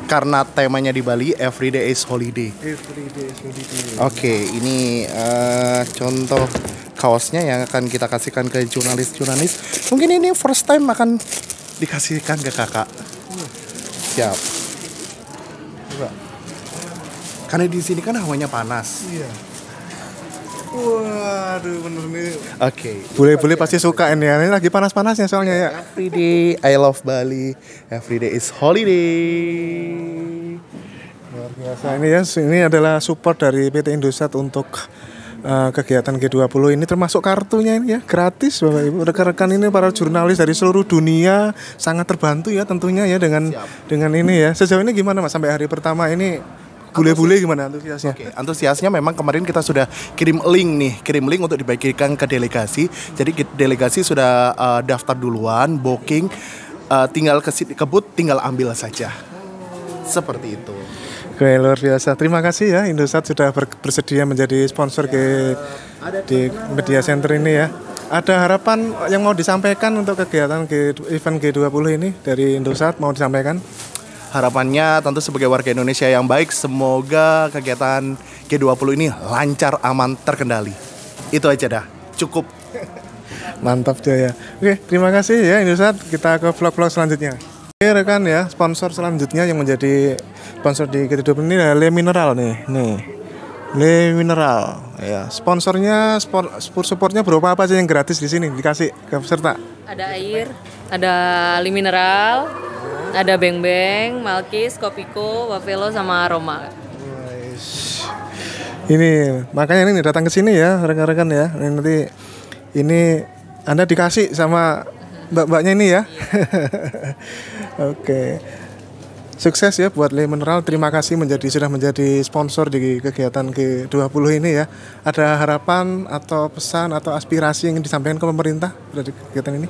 Karena temanya di Bali, Everyday is Holiday. Everyday is holiday. Oke, ini contoh kaosnya yang akan kita kasihkan ke jurnalis-jurnalis. Mungkin ini first time akan dikasihkan ke kakak. Siap. Coba. Karena di sini kan hawanya panas. Iya. Waduh, bener nih. Oke. Bule-bule pasti suka ini ya. Ini lagi panas-panasnya soalnya ya. Everyday I love Bali. Everyday is holiday. Luar biasa. Ini adalah support dari PT Indosat untuk kegiatan G20 ini, termasuk kartunya ini ya, gratis Bapak Ibu. Rekan-rekan ini para jurnalis dari seluruh dunia sangat terbantu ya tentunya ya dengan ini ya. Sejauh ini gimana Mas sampai hari pertama ini? Bule-bule gimana antusiasnya? Oke, antusiasnya memang kemarin kita sudah kirim link untuk dibagikan ke delegasi. Jadi delegasi sudah daftar duluan, booking, tinggal kebut, tinggal ambil saja. Seperti itu. Oke, luar biasa. Terima kasih ya Indosat sudah bersedia menjadi sponsor di Media Center ini ya. Ada harapan yang mau disampaikan untuk kegiatan event G20 ini dari Indosat mau disampaikan? Harapannya tentu sebagai warga Indonesia yang baik, semoga kegiatan G20 ini lancar, aman, terkendali. Itu aja dah, cukup. Mantap Jaya. Oke, terima kasih ya Indosat. Kita ke vlog-vlog selanjutnya. Oke rekan ya, sponsor selanjutnya yang menjadi sponsor di G20 ini adalah Le Mineral nih. Le Mineral ya. Sponsornya supportnya berupa apa aja yang gratis di sini dikasih ke peserta? Ada air, ada Le Mineral, ada Beng Beng, Malkis, Kopiko, Wafelo sama Aroma. Ini makanya ini datang ke sini ya rekan-rekan ya. Nanti ini Anda dikasih sama mbak-mbaknya ini ya. Oke. Sukses ya buat Le Mineral. Terima kasih sudah menjadi sponsor di kegiatan G20 ini ya. Ada harapan atau pesan atau aspirasi yang ingin disampaikan ke pemerintah dari kegiatan ini?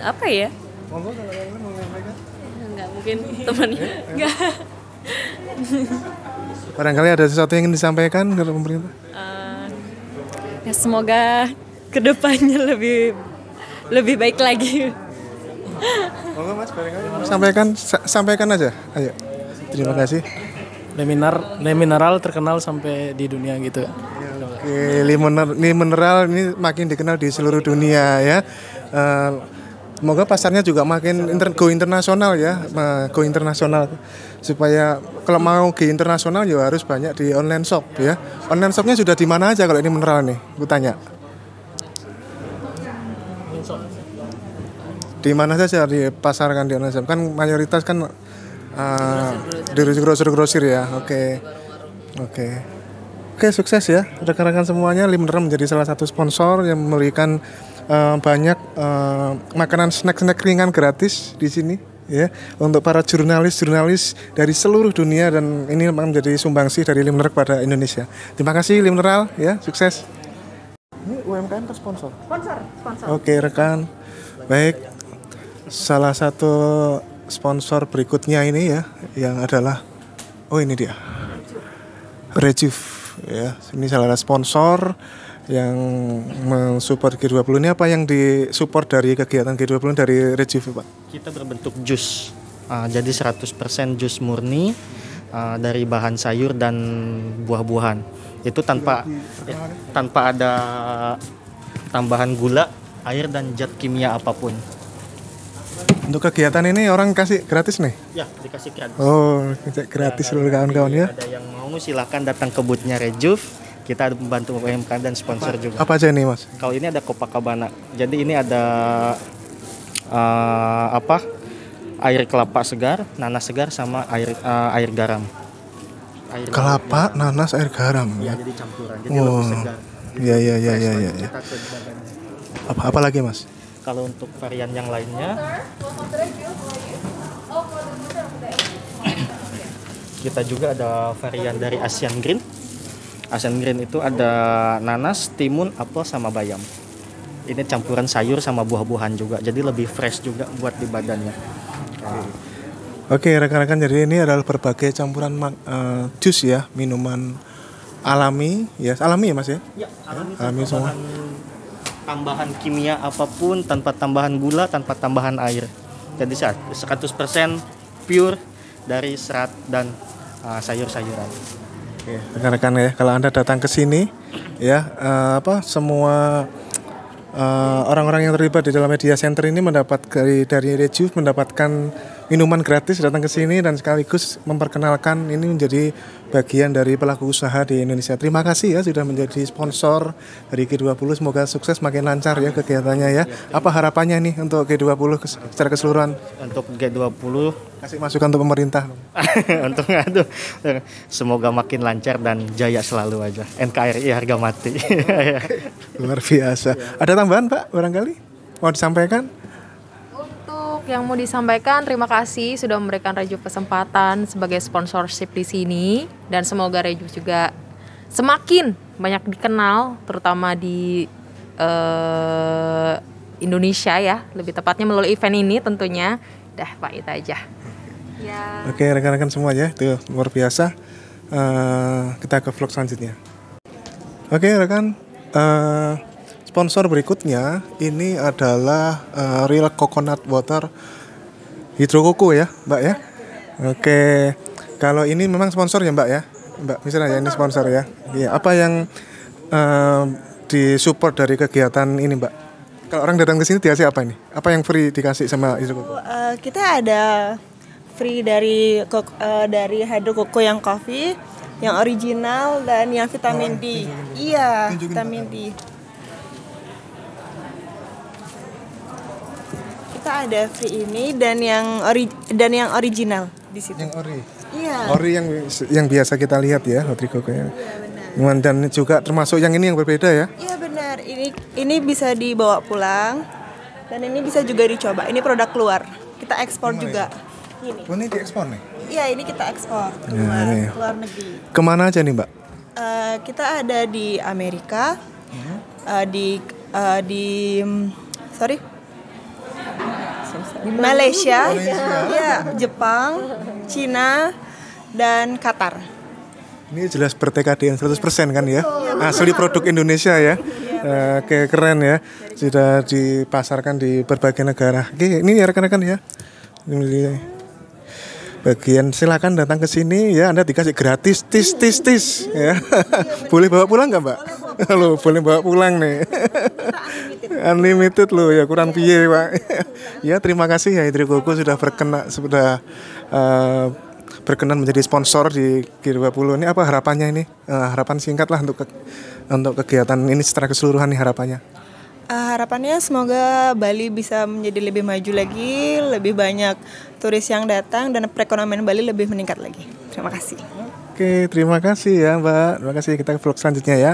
Apa ya? Monggo kalau kalian mau menyampaikan. Enggak mungkin temannya. Enggak. Barangkali ada sesuatu yang ingin disampaikan ke pemerintah? Ya semoga kedepannya lebih baik lagi. Monggo Mas, barangkali sampaikan aja. Ayo. Terima kasih. Le Mineral terkenal sampai di dunia gitu. Oke, Le Mineral ini makin dikenal di seluruh dunia ya. Semoga pasarnya juga makin go internasional ya, go internasional supaya kalau mau go internasional ya harus banyak di online shop ya. Online shopnya sudah di mana aja kalau ini Mineral nih? Gue tanya. Di mana saja dipasarkan di online shop? Kan mayoritas kan di grosir ya. Oke, sukses ya rekan-rekan semuanya. Le Mineral menjadi salah satu sponsor yang memberikan banyak makanan snack ringan gratis di sini ya untuk para jurnalis dari seluruh dunia, dan ini memang menjadi sumbangsih dari Le Mineral kepada Indonesia. Terima kasih Le Mineral ya, sukses. Ini UMKM atau sponsor? Sponsor. Oke rekan, baik, salah satu sponsor berikutnya ini ya yang adalah ini dia Rejuve ya. Ini salah satu sponsor yang mensupport G20 ini. Apa yang disupport dari kegiatan G20 dari Rejuve Pak? Kita berbentuk jus, jadi 100% jus murni dari bahan sayur dan buah-buahan. Itu tanpa ada tambahan gula, air dan zat kimia apapun. Untuk kegiatan ini orang kasih gratis nih? Ya, dikasih gratis. Oh, gratis seluruh kawan-kawan ya. Ada yang mau silakan datang ke booth-nya Rejuve. Kita membantu UMKM dan sponsor juga. Apa aja nih Mas? Kalau ini ada Copacabana. Jadi ini ada air kelapa segar, nanas segar, sama air garam. Kelapa, nanas, air garam. Ya, jadi campuran. Jadi lebih segar. Iya. Apa lagi Mas? Kalau untuk varian yang lainnya, kita juga ada varian dari Asian Green. Asian Green itu ada nanas, timun, apel, sama bayam. Ini campuran sayur sama buah-buahan juga, jadi lebih fresh juga buat di badannya. Oke rekan-rekan, jadi ini adalah berbagai campuran jus ya, minuman alami ya Mas ya? Ya, alami semua. tambahan kimia apapun, tanpa tambahan gula, tanpa tambahan air. Jadi 100% pure dari serat dan sayur-sayuran. Oke, rekan-rekan ya, kalau Anda datang ke sini ya, semua orang-orang yang terlibat di dalam media center ini dari Rejuve mendapatkan minuman gratis datang ke sini dan sekaligus memperkenalkan ini menjadi bagian dari pelaku usaha di Indonesia. Terima kasih ya sudah menjadi sponsor dari G20. Semoga sukses, makin lancar ya kegiatannya ya. Apa harapannya nih untuk G20 secara keseluruhan? Untuk G20 kasih masukan untuk pemerintah. Semoga makin lancar dan jaya selalu aja. NKRI harga mati. Luar biasa. Ada tambahan Pak barangkali mau disampaikan? Yang mau disampaikan, terima kasih sudah memberikan Rejuve kesempatan sebagai sponsorship di sini, dan semoga Rejuve juga semakin banyak dikenal, terutama di Indonesia ya, lebih tepatnya melalui event ini tentunya. Dah Pak, itu aja. Ya. Oke rekan-rekan semua ya, itu luar biasa. Kita ke vlog selanjutnya. Oke rekan, sponsor berikutnya ini adalah Real Coconut Water Hydro Coco ya Mbak ya. Oke, kalau ini memang sponsor ya Mbak ya, Mbak misalnya ya ini sponsor ya. Iya, apa yang disupport dari kegiatan ini Mbak? Kalau orang datang ke sini dikasih apa ini? Apa yang free dikasih sama Hydro Coco? Kita ada free dari Hydro Coco yang coffee, yang original dan yang vitamin D. Iya, vitamin D. Kita ada free ini dan yang original di situ. Yang ori. Iya. Ori yang biasa kita lihat ya, Hydro Coco ya. Iya, dan juga termasuk yang ini yang berbeda ya. Iya benar. Ini bisa dibawa pulang dan ini bisa juga dicoba. Ini produk luar. Kita ekspor juga. Ini. Oh, ini diekspor nih? Iya, ini kita ekspor ke luar negeri. Kemana aja nih Mbak? Kita ada di Amerika, di Malaysia, ya, Jepang, Cina, dan Qatar. Ini jelas bertekad 100% kan ya? Asli produk Indonesia ya. Oke, keren ya. Sudah dipasarkan di berbagai negara. Oke, ini ya rekan-rekan ya. Ini bagian silakan datang ke sini ya, Anda dikasih gratis tis ya. Boleh bawa pulang nggak Mbak? Loh, boleh bawa pulang nih. Unlimited loh ya, kurang piye Pak. Ya terima kasih ya Hydro Coco sudah berkenan menjadi sponsor di G20. Ini apa harapannya ini? Harapan singkat lah untuk kegiatan ini secara keseluruhan nih harapannya. Harapannya semoga Bali bisa menjadi lebih maju lagi, lebih banyak turis yang datang dan perekonomian Bali lebih meningkat lagi. Terima kasih. Oke, terima kasih ya Mbak. Terima kasih, kita ke vlog selanjutnya ya.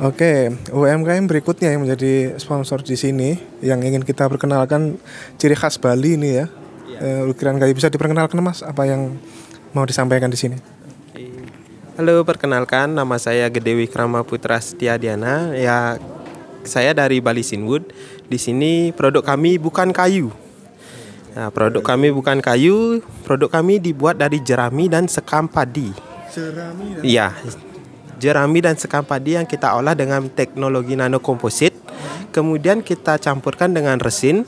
Oke, UMKM berikutnya yang menjadi sponsor di sini yang ingin kita perkenalkan ciri khas Bali ini ya. Ukiran kayu, bisa diperkenalkan Mas apa yang mau disampaikan di sini? Halo, perkenalkan nama saya Gede Wikrama Putra Setiadiana. Ya, saya dari Bali Sinwood. Di sini produk kami bukan kayu. Nah, produk kami bukan kayu, produk kami dibuat dari jerami dan sekam padi. Iya. Jerami dan sekam padi yang kita olah dengan teknologi nanokomposit. Kemudian kita campurkan dengan resin.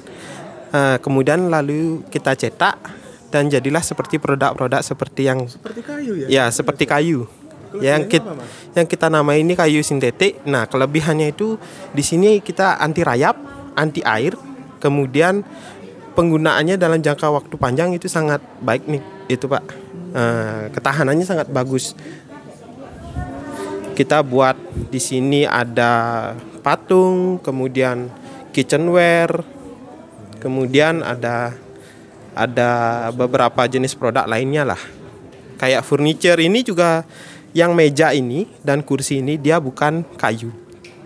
Kemudian lalu kita cetak dan jadilah seperti produk-produk seperti kayu ya? Ya, seperti kayu. Yang kita namai ini kayu sintetik. Nah, kelebihannya itu di sini kita anti rayap, anti air. Kemudian penggunaannya dalam jangka waktu panjang itu sangat baik nih, itu Pak. Ketahanannya sangat bagus. Kita buat di sini ada patung, kemudian kitchenware, kemudian ada beberapa jenis produk lainnya lah. Kayak furniture ini juga, yang meja ini dan kursi ini dia bukan kayu,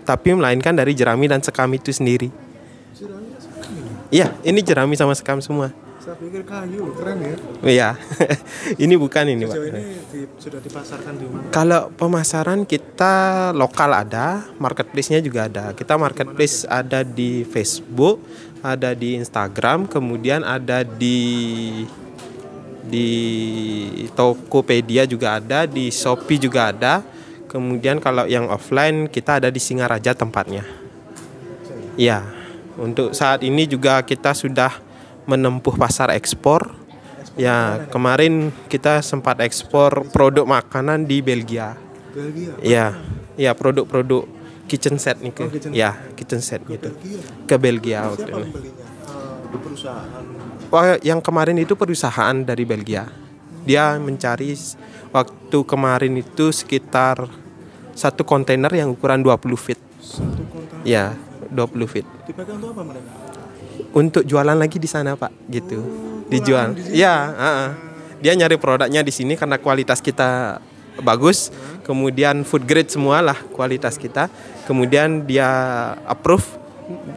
tapi melainkan dari jerami dan sekam itu sendiri. Iya, ini jerami sama sekam semua. Saya pikir kayu, keren ya. Iya, ini bukan ini Pak. Sejauh ini sudah dipasarkan di mana? Kalau pemasaran kita lokal ada, marketplace-nya juga ada. Kita marketplace ada di Facebook, ada di Instagram, kemudian ada di Tokopedia juga ada, di Shopee juga ada. Kemudian kalau yang offline kita ada di Singaraja tempatnya. Ya, untuk saat ini juga kita sudah menempuh pasar ekspor. Ya, kemarin kita sempat ekspor produk makanan di Belgia. Belgia? Ya, produk-produk kitchen set nih ke. Ya, kitchen set gitu. Ke Belgia waktu itu. Perusahaan. Wah, yang kemarin itu perusahaan dari Belgia. Dia mencari waktu kemarin itu sekitar satu kontainer yang ukuran 20 feet. Satu kontainer? Ya, 20 feet. Dipakai untuk apa mereka? Untuk jualan lagi di sana, Pak, gitu. Dijual. Ya, dia nyari produknya di sini karena kualitas kita bagus. Kemudian food grade semualah kualitas kita. Kemudian dia approve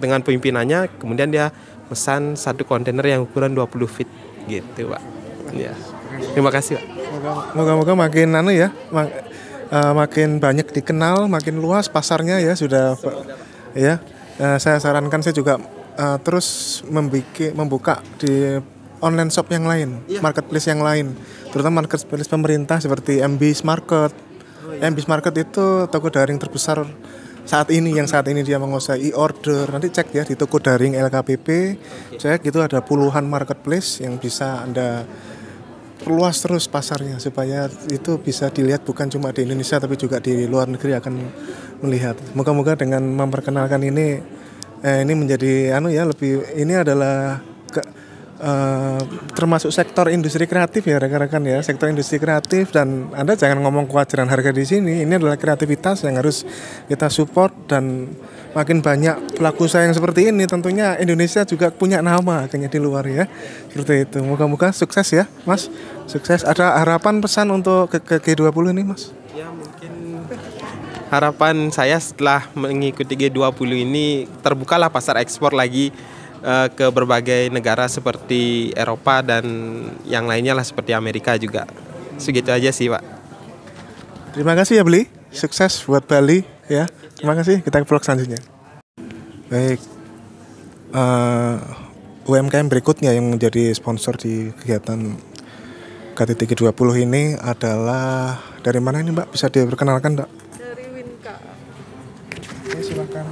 dengan pimpinannya. Kemudian dia pesan satu kontainer yang ukuran 20 feet gitu, Pak. Ya. Terima kasih, Pak. Moga-moga makin makin banyak dikenal, makin luas pasarnya ya sudah, Pak. Ya. Saya sarankan saya juga terus membuka di online shop yang lain, marketplace yang lain, terutama marketplace pemerintah seperti MB's Market. MB's Market itu toko daring terbesar saat ini dia menguasai e-order. Nanti cek ya di toko daring LKPP, cek itu ada puluhan marketplace yang bisa Anda perluas terus pasarnya supaya itu bisa dilihat bukan cuma di Indonesia tapi juga di luar negeri akan melihat. Moga-moga dengan memperkenalkan ini menjadi lebih, ini adalah termasuk sektor industri kreatif ya rekan-rekan ya, sektor industri kreatif, dan Anda jangan ngomong kewajaran harga di sini. Ini adalah kreativitas yang harus kita support, dan makin banyak pelaku usaha yang seperti ini tentunya Indonesia juga punya nama akhirnya di luar ya. Seperti itu. Moga-moga sukses ya, Mas. Sukses. Ada harapan pesan untuk ke G20 ini, Mas? Ya, mungkin harapan saya setelah mengikuti G20 ini terbukalah pasar ekspor lagi ke berbagai negara seperti Eropa dan yang lainnya lah seperti Amerika juga. Segitu aja sih, Pak. Terima kasih ya, Beli. Sukses buat Bali ya. Terima kasih. Kita ke vlog selanjutnya. Baik. UMKM berikutnya yang menjadi sponsor di kegiatan KTT G20 ini adalah dari mana ini, Mbak? Bisa diperkenalkan, Mbak? Dari Winka. Silakan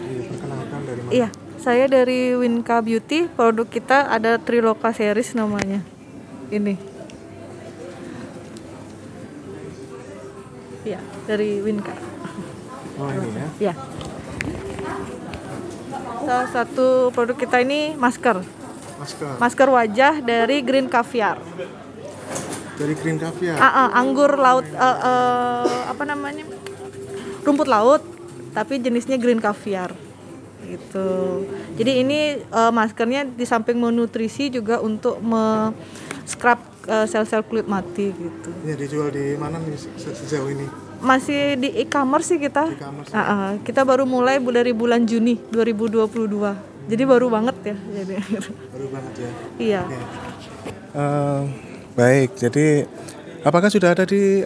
diperkenalkan dari mana? Iya. Saya dari Winka Beauty, produk kita ada Triloka series namanya. Ini. Iya, dari Winka. Oh, ini ya. Iya. Salah satu produk kita ini masker. Masker wajah dari Green Caviar. Dari Green Caviar. Anggur laut rumput laut, tapi jenisnya Green Caviar. Gitu. Jadi ini maskernya di samping menutrisi juga untuk scrub sel-sel kulit mati gitu. Ya, dijual di mana nih sejauh ini? Masih di e-commerce sih kita. Kita baru mulai dari bulan Juni 2022. Jadi baru banget ya. Baru banget ya. Iya. Okay. Baik, jadi apakah sudah ada di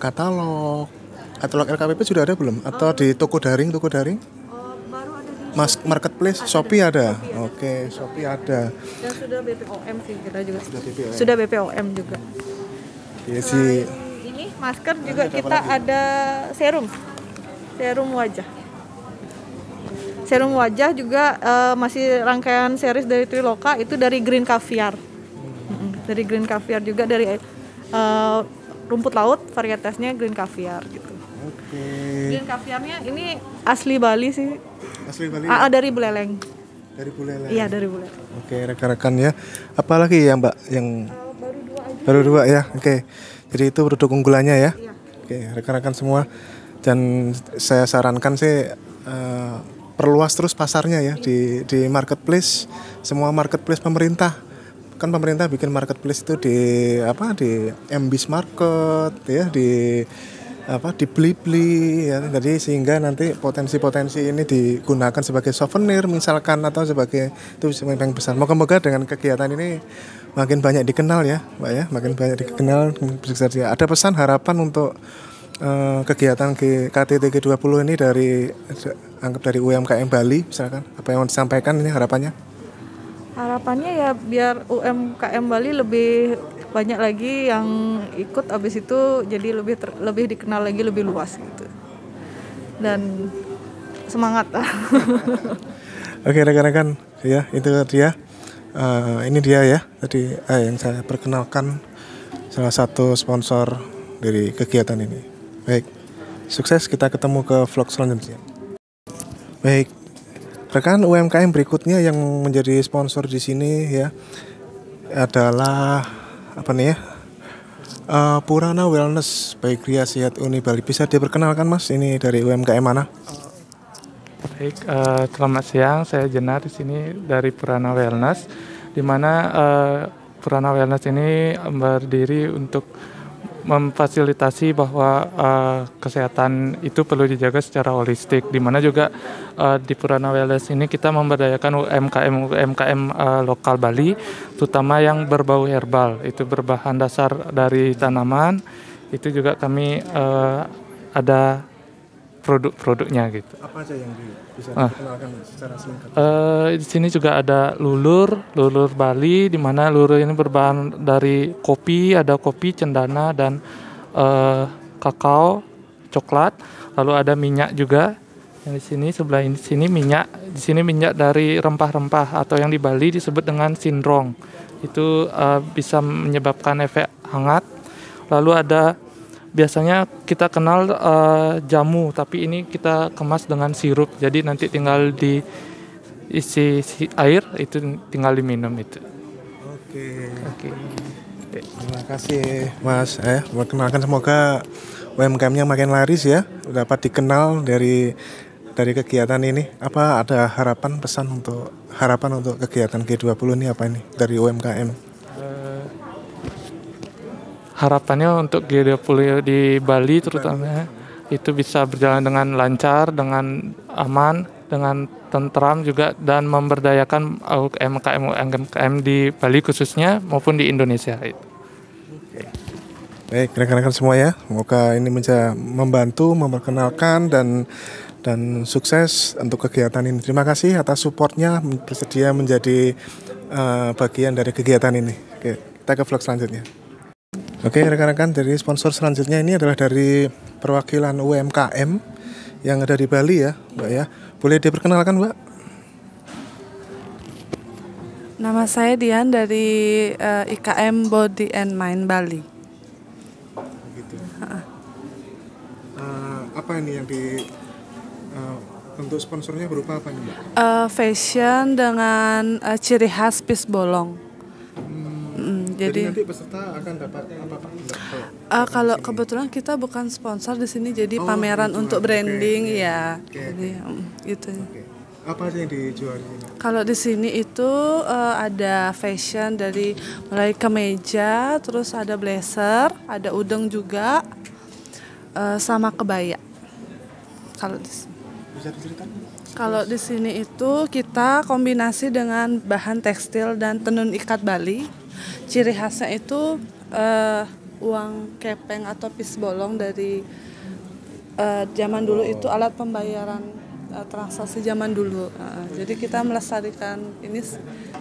katalog LKPP sudah ada belum? Atau di toko daring? Marketplace, Shopee ada. Oke, Shopee ada. Dan sudah BPOM sih kita juga. BPOM. Sudah BPOM juga. Iya sih. Ini masker juga kita ada serum wajah. Serum wajah juga masih rangkaian series dari Triloka, itu dari Green Caviar. Dari Green Caviar juga dari rumput laut, varietasnya Green Caviar gitu. Oke. Green Caviarnya ini asli Bali sih. Asli Bali? Dari Buleleng. Dari Buleleng? Iya, dari Buleleng. Oke, rekan-rekan ya. Apalagi ya, Mbak, yang baru dua ya. Oke. Jadi itu produk unggulannya ya. Iya. Oke, rekan-rekan semua. Dan saya sarankan sih perluas terus pasarnya ya di marketplace, semua marketplace pemerintah. Kan pemerintah bikin marketplace itu di MB's Market ya, di Blibli ya. Jadi sehingga nanti potensi-potensi ini digunakan sebagai souvenir misalkan, atau sebagai itu yang besar. Moga-moga dengan kegiatan ini makin banyak dikenal ya, Mbak ya, makin banyak dikenal. Ada pesan harapan untuk kegiatan KTT G20 ini dari UMKM Bali misalkan, apa yang mau disampaikan ini harapannya? Harapannya ya biar UMKM Bali lebih banyak lagi yang ikut, abis itu jadi lebih dikenal lagi, lebih luas gitu. Dan semangat. Oke rekan-rekan, ya itu dia. Ini dia ya, tadi yang saya perkenalkan salah satu sponsor dari kegiatan ini. Baik, sukses, kita ketemu ke vlog selanjutnya. Baik, rekan UMKM berikutnya yang menjadi sponsor di sini ya adalah apa nih ya? Purana Wellness by Gria Sehat Uni Bali. Bisa diperkenalkan Mas, ini dari UMKM mana? Baik, selamat siang. Saya Jenar di sini dari Purana Wellness, di mana Purana Wellness ini berdiri untuk memfasilitasi bahwa kesehatan itu perlu dijaga secara holistik. Di mana juga di Purana Wellness ini kita memberdayakan UMKM lokal Bali, terutama yang berbau herbal. Itu berbahan dasar dari tanaman. Itu juga kami ada produk-produknya gitu. Apa aja yang bisa dikenalkan secara singkat? Di sini juga ada lulur Bali, di mana lulur ini berbahan dari kopi, ada kopi, cendana dan kakao, coklat. Lalu ada minyak juga. Yang di sini sebelah sini minyak. Di sini minyak dari rempah-rempah atau yang di Bali disebut dengan sindrong. Itu bisa menyebabkan efek hangat. Lalu ada biasanya kita kenal jamu, tapi ini kita kemas dengan sirup. Jadi nanti tinggal diisi air, itu tinggal diminum itu. Oke. Terima kasih Mas. Perkenalkan, semoga UMKM-nya makin laris ya, dapat dikenal dari kegiatan ini. Apa ada harapan untuk kegiatan G20 ini apa ini dari UMKM? Harapannya untuk G20 di Bali terutama itu bisa berjalan dengan lancar, dengan aman, dengan tentram juga, dan memberdayakan UMKM di Bali khususnya maupun di Indonesia. Baik rekan-rekan semua ya, semoga ini bisa membantu, memperkenalkan dan sukses untuk kegiatan ini. Terima kasih atas supportnya, bersedia menjadi bagian dari kegiatan ini. Oke, kita ke vlog selanjutnya. Oke rekan-rekan, dari sponsor selanjutnya ini adalah dari perwakilan UMKM yang ada di Bali ya Mbak ya. Boleh diperkenalkan Mbak? Nama saya Dian dari IKM Body and Mind Bali. Gitu. Apa ini yang untuk sponsornya berupa apa nih Mbak? Fashion dengan ciri khas pis bolong. Jadi nanti peserta akan dapat apa Pak? Kalau kebetulan kita bukan sponsor di sini, jadi pameran untuk branding ya. Jadi gitu. Apa aja yang dijual ini? Kalau di sini itu ada fashion dari mulai kemeja, terus ada blazer, ada udeng juga, sama kebaya. Kalau di sini. Bisa diceritakan? Kalau di sini itu kita kombinasi dengan bahan tekstil dan tenun ikat Bali. Ciri khasnya itu uang kepeng atau pis bolong dari zaman dulu, itu alat pembayaran transaksi zaman dulu. Jadi kita melestarikan ini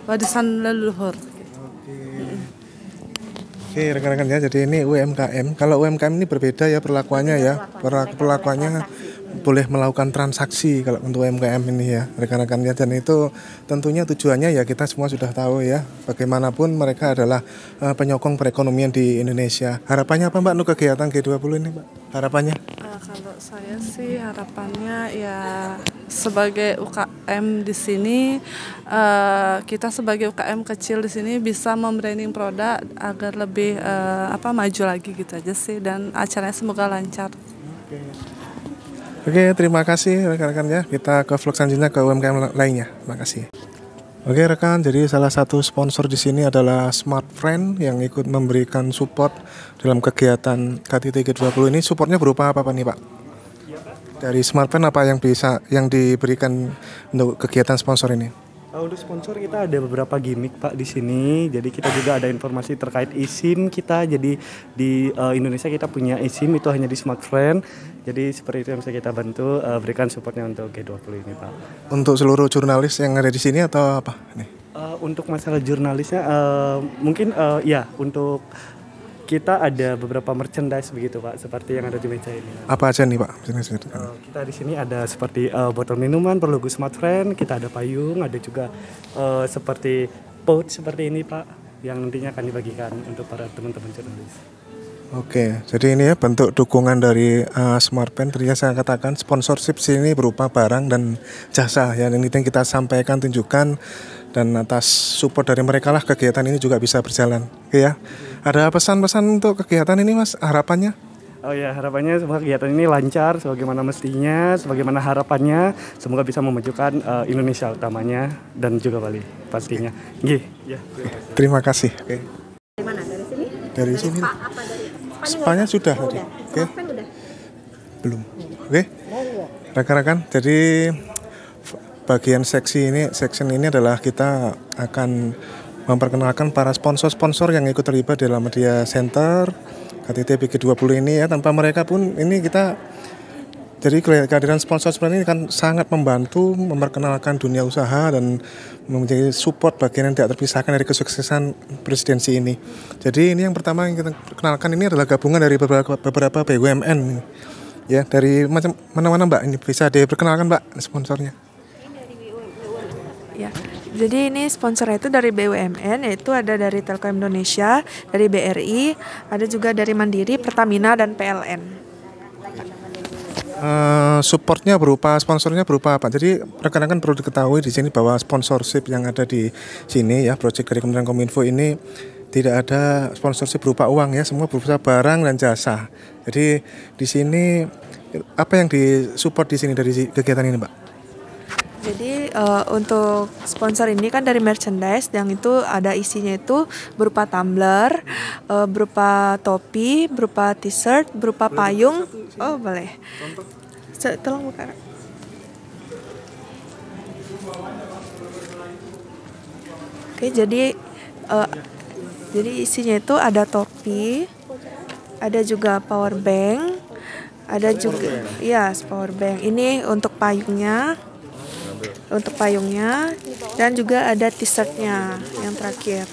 warisan leluhur. Oke rekan-rekan ya, jadi ini UMKM. Kalau UMKM ini berbeda ya perlakuannya ya. Perlakuannya boleh melakukan transaksi kalau untuk UMKM ini ya rekan-rekan ya, dan itu tentunya tujuannya ya kita semua sudah tahu ya, bagaimanapun mereka adalah penyokong perekonomian di Indonesia. Harapannya apa Mbak untuk kegiatan G20 ini Mbak? Harapannya? Kalau saya sih harapannya ya sebagai UKM di sini, kita sebagai UKM kecil di sini bisa membranding produk agar lebih maju lagi gitu aja sih, dan acaranya semoga lancar. Oke, terima kasih rekan-rekan ya. Kita ke vlog selanjutnya ke UMKM lainnya. Terima kasih. Oke rekan, jadi salah satu sponsor di sini adalah Smart Friend yang ikut memberikan support dalam kegiatan KTT G20 ini. Supportnya berupa apa nih Pak? Dari Smart Friend apa yang diberikan untuk kegiatan sponsor ini? Untuk sponsor kita ada beberapa gimmick Pak di sini. Jadi kita juga ada informasi terkait eSIM kita. Jadi di Indonesia kita punya eSIM itu hanya di Smart Friend. Jadi seperti itu yang bisa kita bantu berikan supportnya untuk G20 ini Pak. Untuk seluruh jurnalis yang ada di sini atau apa nih? Untuk masalah jurnalisnya mungkin ya untuk kita ada beberapa merchandise begitu Pak, seperti yang ada di meja ini. Apa aja nih Pak? Kita di sini ada seperti botol minuman berlogo Smart Friend, kita ada payung, ada juga seperti pouch seperti ini Pak, yang nantinya akan dibagikan untuk para teman-teman jurnalis. Oke, jadi ini ya bentuk dukungan dari Smart Friend. Tadi saya katakan sponsorship sini berupa barang dan jasa ya. Ini yang kita sampaikan, tunjukkan, dan atas support dari mereka lah kegiatan ini juga bisa berjalan. Oke ya. Ada pesan-pesan untuk kegiatan ini Mas? Harapannya? Oh ya, harapannya semoga kegiatan ini lancar sebagaimana mestinya, sebagaimana harapannya, semoga bisa memajukan Indonesia utamanya dan juga Bali pastinya. Nggih. Ya. Terima kasih. Oke. Dari mana? Dari sini? Dari sini. Apa dari Spanya sudah tadi. Oke. udah? Belum. Oke. Rekan-rekan, jadi bagian section ini adalah kita akan memperkenalkan para sponsor-sponsor yang ikut terlibat dalam Media Center KTT PG20 ini ya. Tanpa mereka pun ini kita, jadi kehadiran sponsor seperti ini kan sangat membantu memperkenalkan dunia usaha dan menjadi support bagian yang tidak terpisahkan dari kesuksesan presidensi ini. Jadi ini yang pertama yang kita kenalkan ini adalah gabungan dari beberapa BUMN ya, dari macam mana-mana Mbak. Ini bisa diperkenalkan Mbak sponsornya. Ya, jadi ini sponsornya itu dari BUMN, yaitu ada dari Telkom Indonesia, dari BRI, ada juga dari Mandiri, Pertamina, dan PLN. Supportnya berupa, sponsornya berupa apa? Jadi rekan-rekan perlu diketahui di sini bahwa sponsorship yang ada di sini ya, proyek dari Kementerian Kominfo ini tidak ada sponsorship berupa uang ya, semua berupa barang dan jasa. Jadi di sini apa yang disupport di sini dari kegiatan ini, Mbak? Jadi untuk sponsor ini kan dari merchandise, yang itu ada isinya itu berupa tumbler, berupa topi, berupa t-shirt, berupa payung. Oh boleh. Tolong buka. Oke, jadi isinya itu ada topi, ada juga power bank, ada juga power bank. Ini untuk payungnya. Dan juga ada t-shirtnya yang terakhir.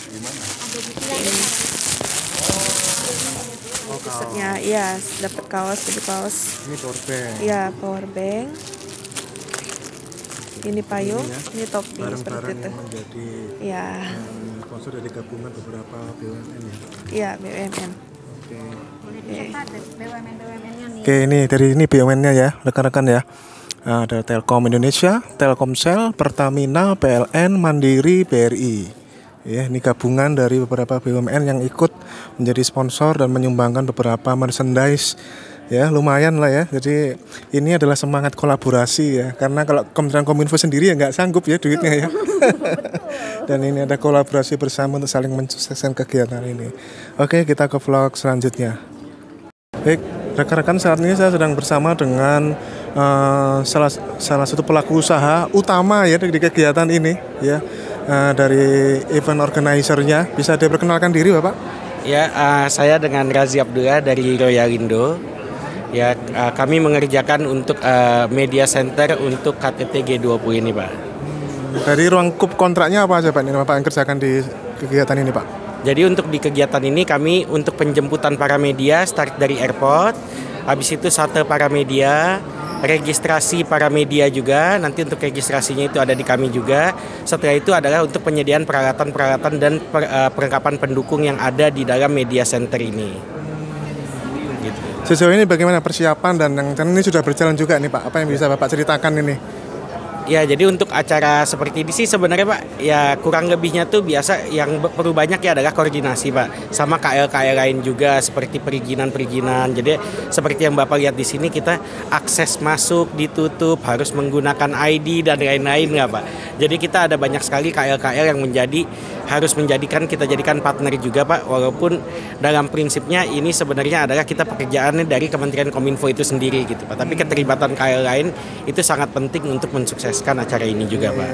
T-shirtnya, ya dapat kaos, jadi kaos. Ini power bank. Ya, power bank. Ini payung, ini topi seperti itu. Menjadi sponsor dari gabungan beberapa BUMN ya. Iya, BUMN. Oke. BUMN-nya nih. Oke, ini dari ini BUMN-nya ya, rekan-rekan ya. Ada Telkom Indonesia, Telkomsel, Pertamina, PLN, Mandiri, BRI. Ya, ini gabungan dari beberapa BUMN yang ikut menjadi sponsor dan menyumbangkan beberapa merchandise. Ya, lumayan lah ya. Jadi ini adalah semangat kolaborasi ya. Karena kalau Kementerian Kominfo sendiri ya nggak sanggup ya duitnya ya. Dan ini ada kolaborasi bersama untuk saling mensukseskan kegiatan ini. Oke, kita ke vlog selanjutnya. Baik, rekan-rekan, saat ini saya sedang bersama dengan salah satu pelaku usaha utama ya di kegiatan ini ya, dari event organizer-nya. Bisa diperkenalkan diri Bapak? Ya, saya dengan Razi Abdullah dari Royalindo. Ya, kami mengerjakan untuk media center untuk KTT G20 ini Pak. Dari ruang kontraknya apa aja Pak ini Bapak yang kerjakan di kegiatan ini Pak? Jadi untuk di kegiatan ini kami untuk penjemputan para media start dari airport, habis itu shuttle para media, registrasi para media juga, nanti untuk registrasinya itu ada di kami juga. Setelah itu adalah untuk penyediaan peralatan-peralatan dan perlengkapan pendukung yang ada di dalam media center ini. Gitu. Sejauh ini bagaimana persiapan dan yang ini sudah berjalan juga nih Pak? Apa yang bisa Bapak ceritakan ini? Ya, jadi untuk acara seperti ini sih sebenarnya Pak, ya kurang lebihnya tuh biasa, yang perlu banyak ya adalah koordinasi Pak, sama KL-KL lain juga seperti perizinan. Jadi seperti yang Bapak lihat di sini, kita akses masuk ditutup, harus menggunakan ID dan lain-lain nggak Pak. Jadi kita ada banyak sekali KL-KL yang kita jadikan partner juga Pak, walaupun dalam prinsipnya ini sebenarnya adalah kita pekerjaannya dari Kementerian Kominfo itu sendiri gitu Pak. Tapi keterlibatan KL lain itu sangat penting untuk mensukseskan acara ini juga Pak.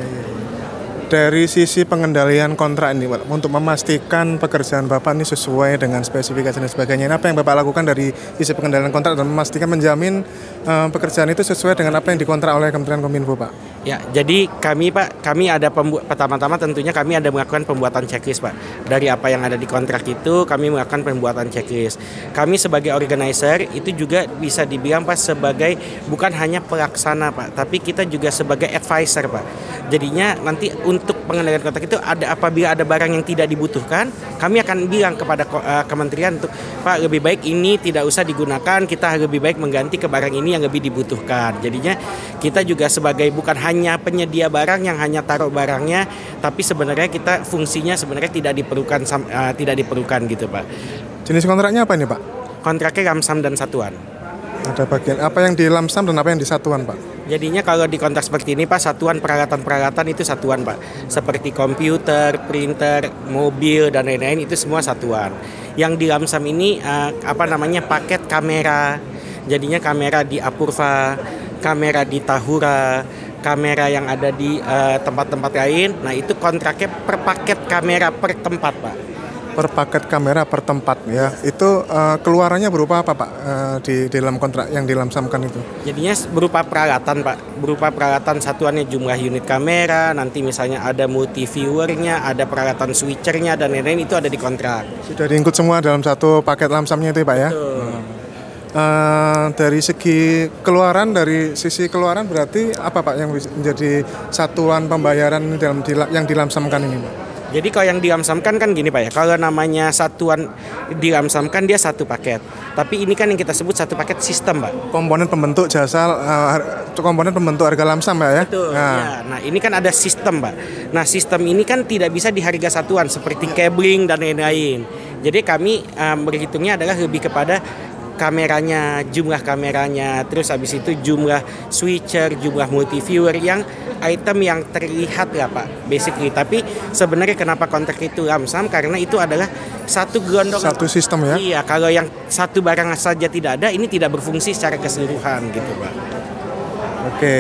Dari sisi pengendalian kontrak ini, Pak, untuk memastikan pekerjaan Bapak ini sesuai dengan spesifikasi dan sebagainya, apa yang Bapak lakukan dari sisi pengendalian kontrak dan memastikan menjamin pekerjaan itu sesuai dengan apa yang dikontrak oleh Kementerian Kominfo, Pak? Ya, jadi kami ada pertama-tama tentunya kami ada melakukan pembuatan checklist, Pak. Dari apa yang ada di kontrak itu kami melakukan pembuatan checklist. Kami sebagai organizer itu juga bisa dibilang, Pak, sebagai bukan hanya pelaksana, Pak, tapi kita juga sebagai advisor, Pak. Jadinya nanti untuk pengendalian kontrak itu apabila ada barang yang tidak dibutuhkan, kami akan bilang kepada kementerian untuk, Pak, lebih baik ini tidak usah digunakan, kita lebih baik mengganti ke barang ini yang lebih dibutuhkan. Jadinya kita juga sebagai bukan hanya penyedia barang yang hanya taruh barangnya, tapi sebenarnya kita fungsinya sebenarnya tidak diperlukan gitu, Pak. Jenis kontraknya apa ini, Pak? Kontraknya lamsam dan satuan. Ada bagian apa yang di lamsam dan apa yang di satuan, Pak? Jadinya kalau di kontrak seperti ini, Pak, satuan peralatan itu satuan, Pak. Seperti komputer, printer, mobil dan lain-lain itu semua satuan. Yang di lamsam ini paket kamera. Jadinya kamera di Apurva, kamera di Tahura, kamera yang ada di tempat-tempat lain. Nah, itu kontraknya per paket kamera per tempat, Pak. Per paket kamera per tempat ya. Itu keluarannya berupa apa, Pak, di dalam kontrak yang dilamsamkan itu? Jadinya berupa peralatan, Pak. Berupa peralatan satuannya jumlah unit kamera, nanti misalnya ada multi viewernya, ada peralatan switchernya dan lain-lain itu ada di kontrak. Sudah diingkut semua dalam satu paket lamsamnya itu, Pak, ya? Dari segi keluaran, dari sisi keluaran berarti apa, Pak, yang menjadi satuan pembayaran yang dilamsamkan ini, Pak? Jadi kalau yang dilamsamkan kan gini, Pak, ya. Kalau namanya satuan dilamsamkan dia satu paket. Tapi ini kan yang kita sebut satu paket sistem, Pak. Komponen pembentuk jasa, komponen pembentuk harga lamsam, Pak, ya? Betul. Nah, ini kan ada sistem, Pak. Nah, sistem ini kan tidak bisa di harga satuan seperti cabling dan lain-lain. Jadi kami berhitungnya adalah lebih kepada kameranya, jumlah kameranya, terus habis itu jumlah switcher, jumlah multi viewer yang item yang terlihat ya, Pak, basically. Tapi sebenarnya kenapa kontrak itu lamsam, karena itu adalah satu gelondongan. Satu sistem ya? Iya, kalau yang satu barang saja tidak ada, ini tidak berfungsi secara keseluruhan gitu, Pak. Oke,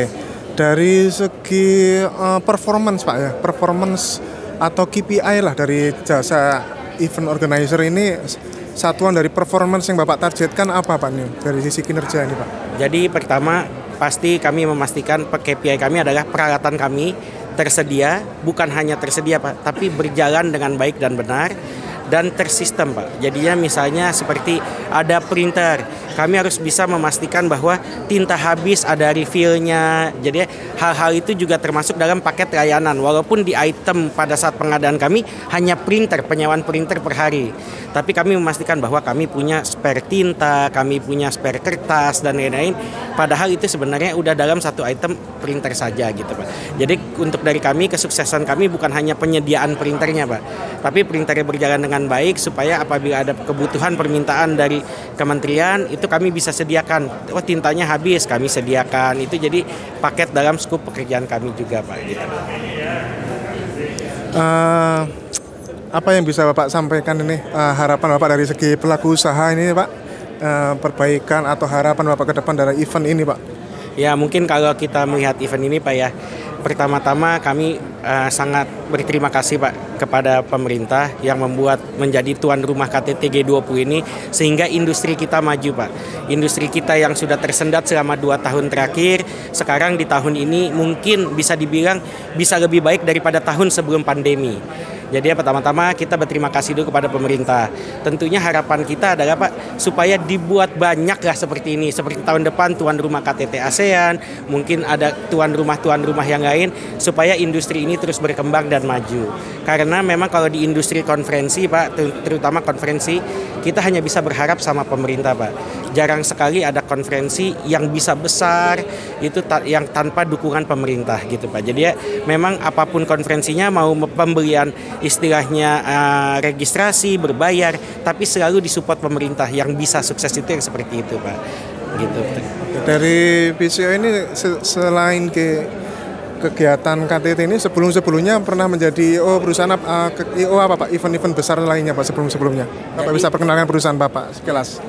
dari segi performance, Pak, ya, performance atau KPI lah dari jasa event organizer ini, satuan dari performance yang Bapak targetkan apa, Pak, nih dari sisi kinerja ini, Pak? Jadi pertama pasti kami memastikan KPI kami adalah peralatan kami tersedia, bukan hanya tersedia, Pak, tapi berjalan dengan baik dan benar dan tersistem, Pak. Jadinya misalnya seperti ada printer, kami harus bisa memastikan bahwa tinta habis ada refillnya. Jadi hal-hal itu juga termasuk dalam paket layanan. Walaupun di item pada saat pengadaan kami hanya printer, penyewaan printer per hari, tapi kami memastikan bahwa kami punya spare tinta, kami punya spare kertas dan lain-lain. Padahal itu sebenarnya udah dalam satu item printer saja gitu, Pak. Jadi untuk dari kami, kesuksesan kami bukan hanya penyediaan printernya, Pak, tapi printernya berjalan dengan baik supaya apabila ada kebutuhan permintaan dari kementerian itu kami bisa sediakan. Oh, tintanya habis, kami sediakan. Itu jadi paket dalam skup pekerjaan kami juga, Pak, gitu. Apa yang bisa Bapak sampaikan ini, harapan Bapak dari segi pelaku usaha ini, Pak, perbaikan atau harapan Bapak ke depan dari event ini, Pak? Ya, mungkin kalau kita melihat event ini, Pak, ya, pertama-tama kami sangat berterima kasih, Pak, kepada pemerintah yang membuat menjadi tuan rumah KTT G20 ini sehingga industri kita maju, Pak. Industri kita yang sudah tersendat selama 2 tahun terakhir, sekarang di tahun ini mungkin bisa dibilang bisa lebih baik daripada tahun sebelum pandemi. Jadi pertama-tama kita berterima kasih dulu kepada pemerintah. Tentunya harapan kita adalah, Pak, supaya dibuat banyak lah seperti ini. Seperti tahun depan tuan rumah KTT ASEAN, mungkin ada tuan rumah yang lain, supaya industri ini terus berkembang dan maju. Karena memang kalau di industri konferensi, Pak, terutama konferensi, kita hanya bisa berharap sama pemerintah, Pak. Jarang sekali ada konferensi yang bisa besar itu yang tanpa dukungan pemerintah gitu, Pak. Jadi ya memang apapun konferensinya, mau pembelian istilahnya registrasi berbayar, tapi selalu disupport pemerintah. Yang bisa sukses itu yang seperti itu, Pak. Gitu. Dari PCO ini selain kegiatan KTT ini sebelumnya pernah menjadi perusahaan apa, Pak, event-event besar lainnya, Pak, sebelumnya. Bapak bisa perkenalkan perusahaan Bapak sekilas.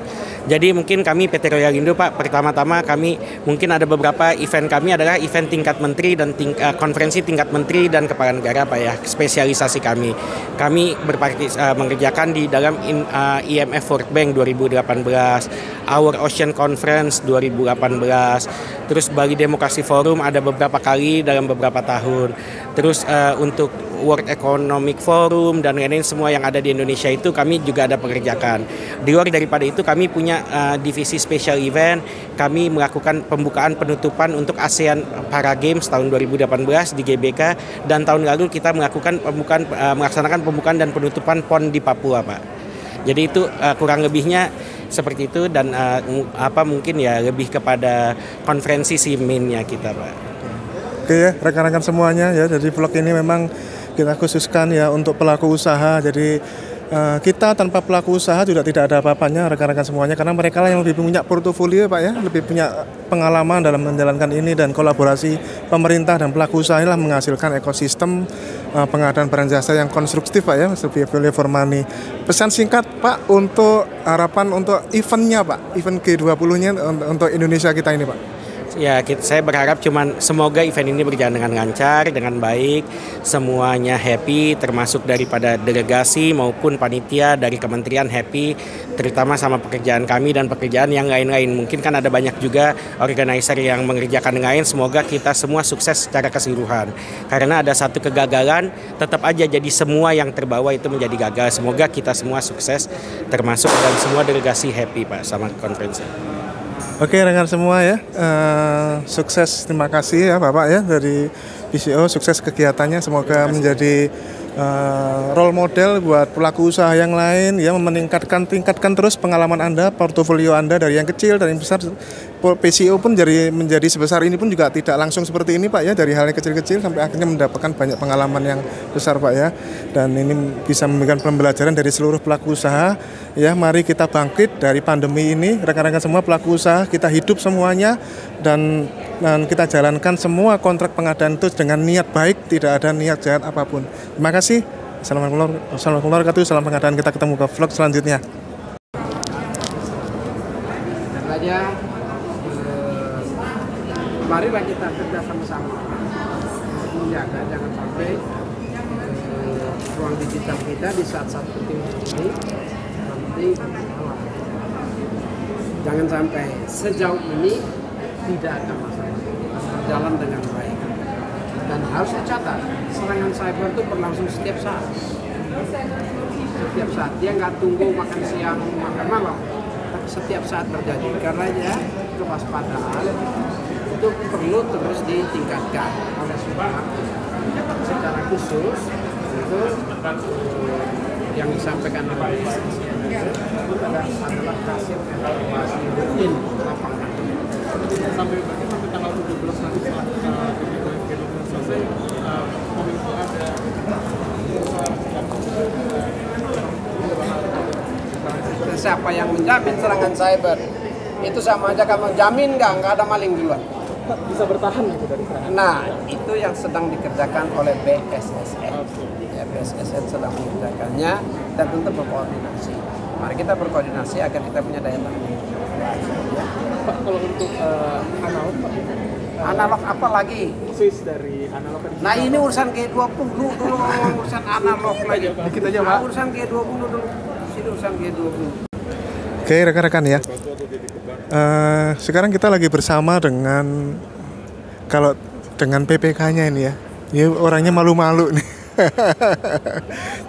Jadi mungkin kami PT Royal Indo Pak, pertama-tama kami mungkin ada beberapa event kami adalah event tingkat menteri dan konferensi tingkat menteri dan kepala negara Pak ya, spesialisasi kami. Kami mengerjakan di dalam IMF World Bank 2018, Our Ocean Conference 2018, terus Bali Demokrasi Forum ada beberapa kali dalam beberapa tahun. Terus untuk World Economic Forum dan lain-lain semua yang ada di Indonesia itu kami juga ada pengerjakan. Di luar daripada itu kami punya divisi special event, kami melakukan pembukaan penutupan untuk ASEAN Para Games tahun 2018 di GBK, dan tahun lalu kita melaksanakan pembukaan dan penutupan PON di Papua Pak. Jadi itu kurang lebihnya seperti itu, dan mungkin ya lebih kepada konferensi SIMIN-nya kita Pak. Oke ya, rekan-rekan semuanya ya, jadi vlog ini memang kita khususkan ya untuk pelaku usaha. Jadi kita tanpa pelaku usaha juga tidak ada apa-apanya rekan-rekan semuanya, karena mereka lah yang lebih punya portofolio Pak ya, lebih punya pengalaman dalam menjalankan ini, dan kolaborasi pemerintah dan pelaku usaha inilah menghasilkan ekosistem pengadaan barang jasa yang konstruktif Pak ya, lebih value for money. Pesan singkat Pak untuk harapan untuk eventnya Pak, event G20-nya untuk Indonesia kita ini Pak. Ya, saya berharap semoga event ini berjalan dengan lancar, dengan baik, semuanya happy, termasuk daripada delegasi maupun panitia dari kementerian happy, terutama sama pekerjaan kami dan pekerjaan yang lain-lain. Mungkin kan ada banyak juga organizer yang mengerjakan yang lain, semoga kita semua sukses secara keseluruhan. Karena ada satu kegagalan, tetap aja jadi semua yang terbawa itu menjadi gagal. Semoga kita semua sukses, termasuk dan semua delegasi happy Pak sama konferensi. Oke rekan semua ya, sukses, terima kasih ya Bapak ya dari PCO, sukses kegiatannya, semoga menjadi role model buat pelaku usaha yang lain ya, tingkatkan terus pengalaman Anda, portofolio Anda dari yang kecil, dari yang besar. PCO pun menjadi sebesar ini pun juga tidak langsung seperti ini Pak ya, dari hal yang kecil-kecil sampai akhirnya mendapatkan banyak pengalaman yang besar Pak ya, dan ini bisa memberikan pembelajaran dari seluruh pelaku usaha ya. Mari kita bangkit dari pandemi ini, rekan-rekan semua pelaku usaha, kita hidup semuanya, dan kita jalankan semua kontrak pengadaan itu dengan niat baik, tidak ada niat jahat apapun. Terima kasih. Assalamualaikum warahmatullahi wabarakatuh. Salam pengadaan, kita ketemu ke vlog selanjutnya. Marilah kita kerja sama-sama menjaga jangan sampai ruang digital kita di saat-saat penting ini nanti jangan sampai sejauh ini tidak ada masalah, berjalan dengan baik. Dan harus dicatat, serangan cyber itu berlangsung setiap saat. Setiap saat, dia nggak tunggu makan siang, makan malam, tapi setiap saat terjadi. Karenanya kewaspadaan itu perlu terus ditingkatkan oleh semua. Secara khusus itu yang disampaikan oleh itu adalah hasil evaluasi rutin lapangan. Sampai tanggal 17 nanti setelah selesai, kominfo ada siapa yang menjamin serangan cyber? Itu sama aja kamu jamin nggak ada maling duluan. Bisa bertahan itu dari serangan. Nah, itu yang sedang dikerjakan oleh BSSN. Ya, BSSN sedang mengerjakannya dan tentu berkoordinasi. Mari kita berkoordinasi agar kita punya daya tahan. Pak, kalau untuk analog, Pak? Analog apa lagi? Switch dari analog ke digital. Nah, ini urusan G20 dulu, urusan analog lagi. Dikit aja, Pak. Urusan G20 dulu. Ini urusan G20. Oke rekan-rekan ya, sekarang kita lagi bersama dengan PPK-nya ini ya, ini orangnya malu-malu nih.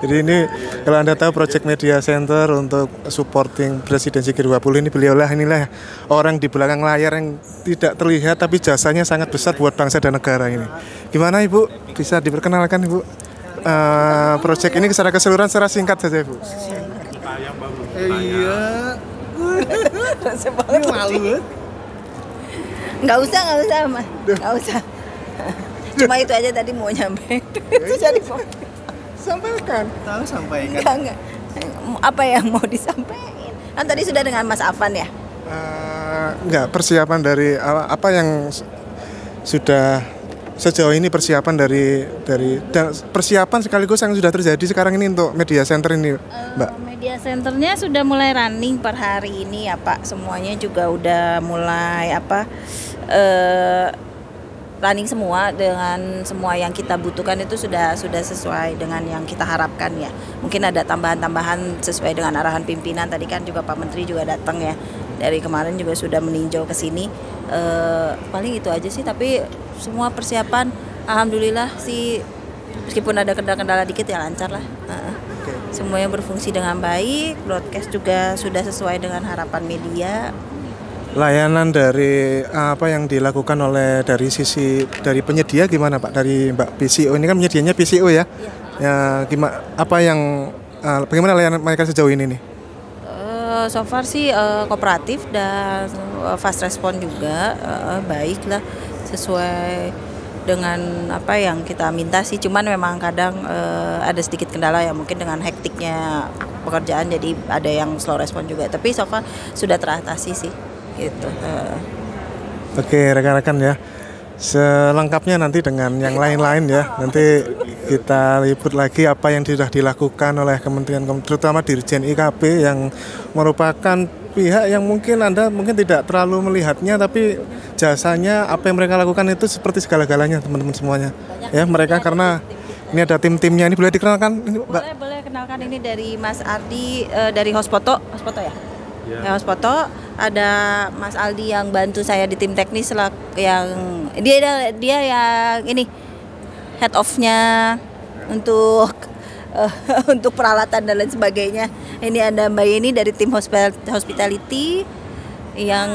Jadi ini kalau Anda tahu Project Media Center untuk supporting presidensi G20 ini, beliaulah inilah orang di belakang layar yang tidak terlihat tapi jasanya sangat besar buat bangsa dan negara ini. Gimana Ibu, bisa diperkenalkan Ibu project ini secara keseluruhan secara singkat saja Ibu? Iya. Ini malu. Nggak usah Mas. Nggak usah. Cuma itu aja tadi mau nyampe. Itu jadi sampaikan. Tahu sampaikan. Enggak. Apa yang mau disampaikan? Kan tadi sudah dengan Mas Afan ya? Enggak, persiapan dari apa yang sudah sejauh ini persiapan dari dan persiapan sekaligus yang sudah terjadi sekarang ini untuk media center ini, Mbak? Media centernya sudah mulai running per hari ini ya Pak. Semuanya juga udah mulai running semua, dengan semua yang kita butuhkan itu sudah sesuai dengan yang kita harapkan ya. Mungkin ada tambahan-tambahan sesuai dengan arahan pimpinan. Tadi kan juga Pak Menteri juga datang ya. Dari kemarin juga sudah meninjau ke sini. Paling itu aja sih, tapi semua persiapan alhamdulillah sih, meskipun ada kendala-kendala dikit ya lancar lah. Semuanya berfungsi dengan baik, broadcast juga sudah sesuai dengan harapan media. Layanan dari apa yang dilakukan oleh dari sisi dari penyedia gimana Pak? Dari Mbak PCO ini kan penyedianya PCO ya? Ya gimana? Bagaimana layanan mereka sejauh ini nih? So far sih kooperatif dan fast respon juga, baik lah, sesuai dengan apa yang kita minta sih. Cuman memang kadang ada sedikit kendala ya, mungkin dengan hektiknya pekerjaan jadi ada yang slow respon juga. Tapi so far sudah teratasi sih gitu. Oke rekan-rekan ya, selengkapnya nanti dengan yang lain-lain ya. Nanti kita liput lagi apa yang sudah dilakukan oleh Kementerian, terutama Dirjen IKP yang merupakan pihak yang mungkin Anda tidak terlalu melihatnya, tapi jasanya apa yang mereka lakukan itu seperti segala-galanya teman-teman semuanya. Ya mereka karena ini ada tim-timnya, ini boleh dikenalkan ini Mbak? Boleh kenalkan, ini dari Mas Ardi dari Hospoto ya? Ya, Hospoto. Ada Mas Aldi yang bantu saya di tim teknis yang dia yang ini head of-nya untuk untuk peralatan dan lain sebagainya. Ini ada Mbak Yeni dari tim hospitality yang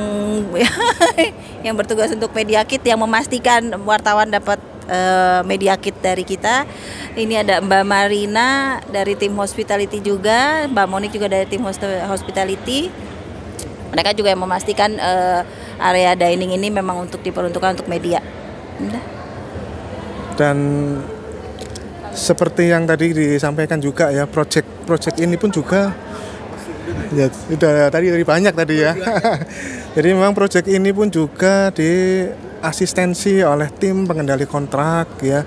yang bertugas untuk media kit, yang memastikan wartawan dapat media kit dari kita. Ini ada Mbak Marina dari tim hospitality juga, Mbak Monik juga dari tim hospitality. Mereka juga yang memastikan area dining ini memang diperuntukkan untuk media. Dan seperti yang tadi disampaikan juga ya, project ini pun juga ya sudah tadi banyak tadi ya. Jadi memang project ini pun juga diasistensi oleh tim pengendali kontrak ya.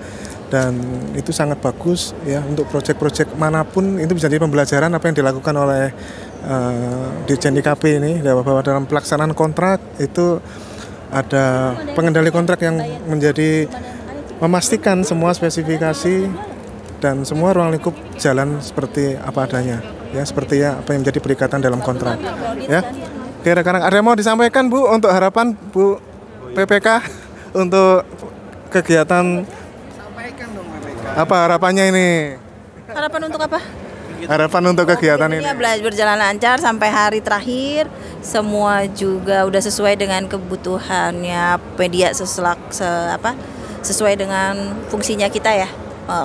Dan itu sangat bagus ya, untuk project-project manapun itu bisa jadi pembelajaran apa yang dilakukan oleh Dirjen IKP ini, bahwa dalam pelaksanaan kontrak itu ada pengendali kontrak yang memastikan semua spesifikasi dan semua ruang lingkup jalan seperti apa adanya ya, seperti ya apa yang menjadi perikatan dalam kontrak ya. Oke rekan-rekan, ada yang mau disampaikan Bu untuk harapan Bu PPK untuk kegiatan? Apa harapannya ini? Harapan untuk apa? Harapan untuk kegiatan ini? Berjalan lancar sampai hari terakhir. Semua juga udah sesuai dengan kebutuhannya media, sesuai dengan fungsinya kita ya,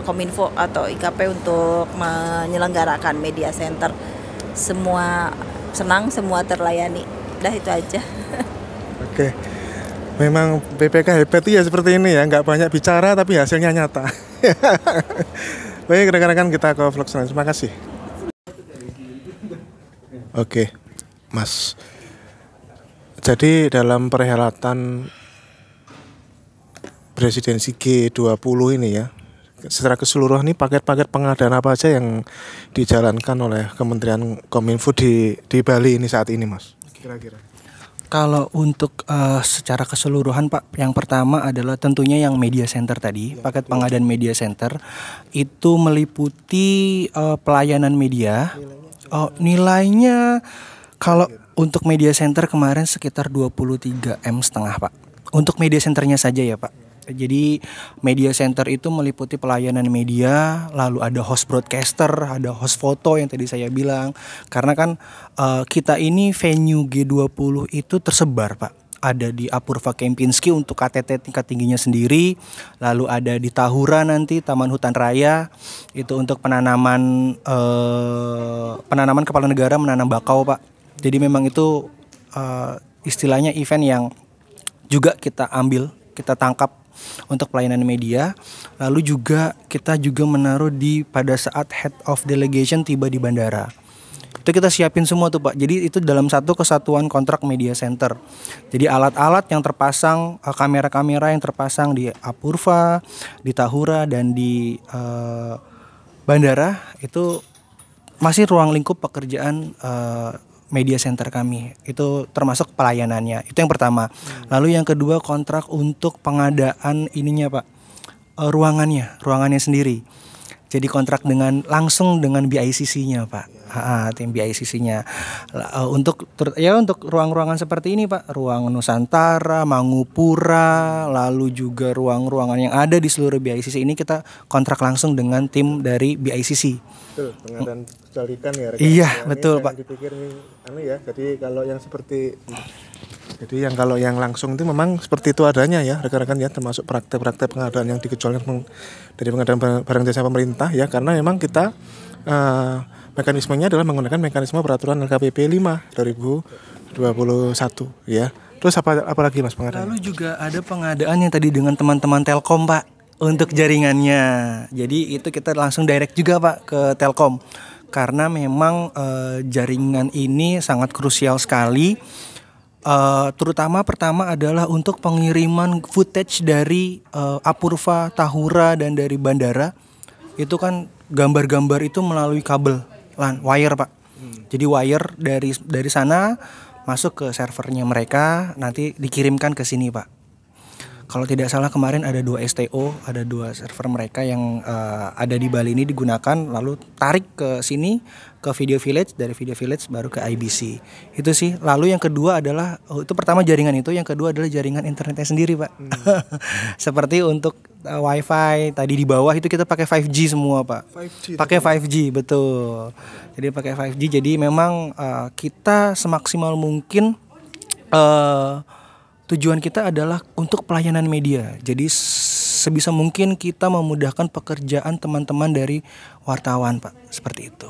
Kominfo atau IKP untuk menyelenggarakan media center. Semua senang, semua terlayani. Udah itu aja. Oke. Memang BPK hebat ya seperti ini ya, nggak banyak bicara tapi hasilnya nyata. Baik rekan-rekan, kita ke vlog selanjutnya. Terima kasih. Oke, Mas. Jadi dalam perhelatan presidensi G20 ini ya, secara keseluruhan ini paket-paket pengadaan apa aja yang dijalankan oleh Kementerian Kominfo di Bali ini saat ini, Mas? Kira-kira. Kalau untuk secara keseluruhan Pak, yang pertama adalah tentunya yang media center tadi, paket pengadaan media center itu meliputi pelayanan media. Nilainya kalau untuk media center kemarin sekitar 23,5 M Pak. Untuk media centernya saja ya Pak. Jadi media center itu meliputi pelayanan media, lalu ada host broadcaster, ada host foto yang tadi saya bilang. Karena kan kita ini venue G20 itu tersebar Pak. Ada di Apurva Kempinski untuk KTT tingkat tingginya sendiri, lalu ada di Tahura nanti Taman Hutan Raya itu untuk penanaman kepala negara menanam bakau Pak. Jadi memang itu istilahnya event yang juga kita ambil, kita tangkap untuk pelayanan media. Lalu juga kita menaruh pada saat head of delegation tiba di bandara. Itu Itu kita siapin semua tuh Pak. Jadi itu dalam satu kesatuan kontrak media center. Jadi alat-alat yang terpasang, kamera-kamera yang terpasang di Apurva, di Tahura dan di bandara itu masih ruang lingkup pekerjaan media center kami. Itu termasuk pelayanannya. Itu yang pertama. Lalu yang kedua kontrak untuk pengadaan ininya Pak. Ruangannya sendiri. Jadi kontrak langsung dengan BICC-nya Pak. Tim BICC-nya. Untuk ruang-ruangan seperti ini Pak, ruang Nusantara, Mangupura, lalu juga ruang-ruangan yang ada di seluruh BICC ini kita kontrak langsung dengan tim dari BICC. Betul, pengadaan talikan ya. Iya, betul Pak. Dipikir ya, jadi kalau yang langsung itu memang seperti itu adanya ya rekan-rekan ya, termasuk praktek-praktek pengadaan yang dikecualikan dari pengadaan barang jasa pemerintah ya, karena memang kita mekanismenya adalah menggunakan mekanisme peraturan LKPP 5 2021 ya. Terus apa lagi Mas pengadaan? Lalu juga ada pengadaannya tadi dengan teman-teman Telkom Pak untuk jaringannya. Jadi itu kita langsung direct juga Pak ke Telkom karena memang jaringan ini sangat krusial sekali. Terutama pertama adalah untuk pengiriman footage dari Apurva, Tahura dan dari bandara. Itu kan gambar-gambar itu melalui kabel LAN, wire Pak. Jadi wire dari sana masuk ke servernya mereka, nanti dikirimkan ke sini Pak. Kalau tidak salah kemarin ada 2 STO, ada 2 server mereka yang ada di Bali ini digunakan, lalu tarik ke sini ke Video Village, dari Video Village baru ke IBC. Itu sih. Lalu yang kedua adalah itu pertama jaringan itu, yang kedua adalah jaringan internetnya sendiri Pak. Seperti untuk WiFi tadi di bawah itu kita pakai 5G semua Pak. Pakai 5G betul. Jadi pakai 5G. Jadi memang kita semaksimal mungkin tujuan kita adalah untuk pelayanan media. Jadi sebisa mungkin kita memudahkan pekerjaan teman-teman dari wartawan Pak. Seperti itu.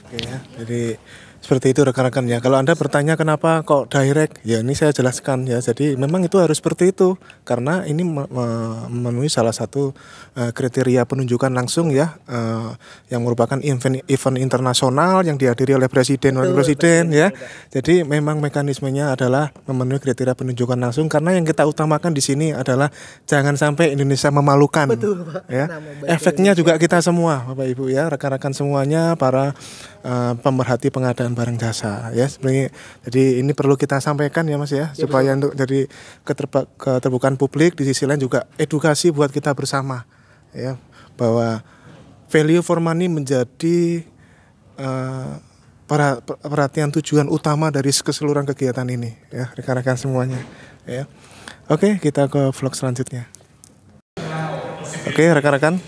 Oke ya, jadi seperti itu rekan-rekan ya. Kalau Anda bertanya kenapa kok direct, ya ini saya jelaskan ya. Jadi memang itu harus seperti itu karena ini memenuhi salah satu kriteria penunjukan langsung ya, yang merupakan event internasional yang dihadiri oleh presiden dan wakil presiden ya. Jadi memang mekanismenya adalah memenuhi kriteria penunjukan langsung karena yang kita utamakan di sini adalah jangan sampai Indonesia memalukan. Betul, Pak. Ya. Efeknya juga kita semua Bapak Ibu ya, rekan-rekan semuanya para pemerhati pengadaan barang jasa ya. Sebenarnya jadi ini perlu kita sampaikan ya Mas ya, supaya betul. Untuk jadi keterbukaan publik, di sisi lain juga edukasi buat kita bersama ya, bahwa value for money menjadi perhatian tujuan utama dari keseluruhan kegiatan ini ya rekan-rekan semuanya ya. Oke, kita ke vlog selanjutnya. Oke rekan-rekan,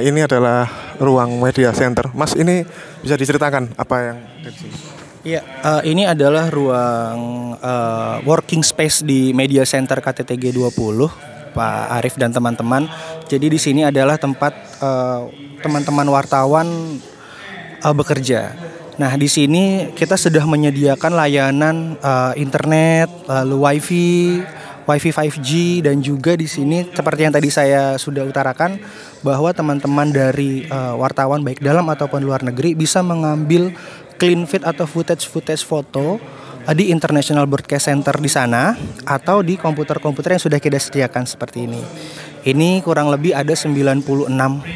ini adalah ruang media center. Mas, ini bisa diceritakan apa yang ada di sini? Iya, ini adalah ruang working space di media center KTTG 20 Pak Arif dan teman-teman. Jadi di sini adalah tempat teman-teman wartawan bekerja. Nah, di sini kita sudah menyediakan layanan internet, lalu Wi-Fi 5G, dan juga di sini seperti yang tadi saya sudah utarakan bahwa teman-teman dari wartawan baik dalam ataupun luar negeri bisa mengambil clean feed atau footage foto di International Broadcast Center di sana atau di komputer-komputer yang sudah kita sediakan seperti ini. Ini kurang lebih ada 96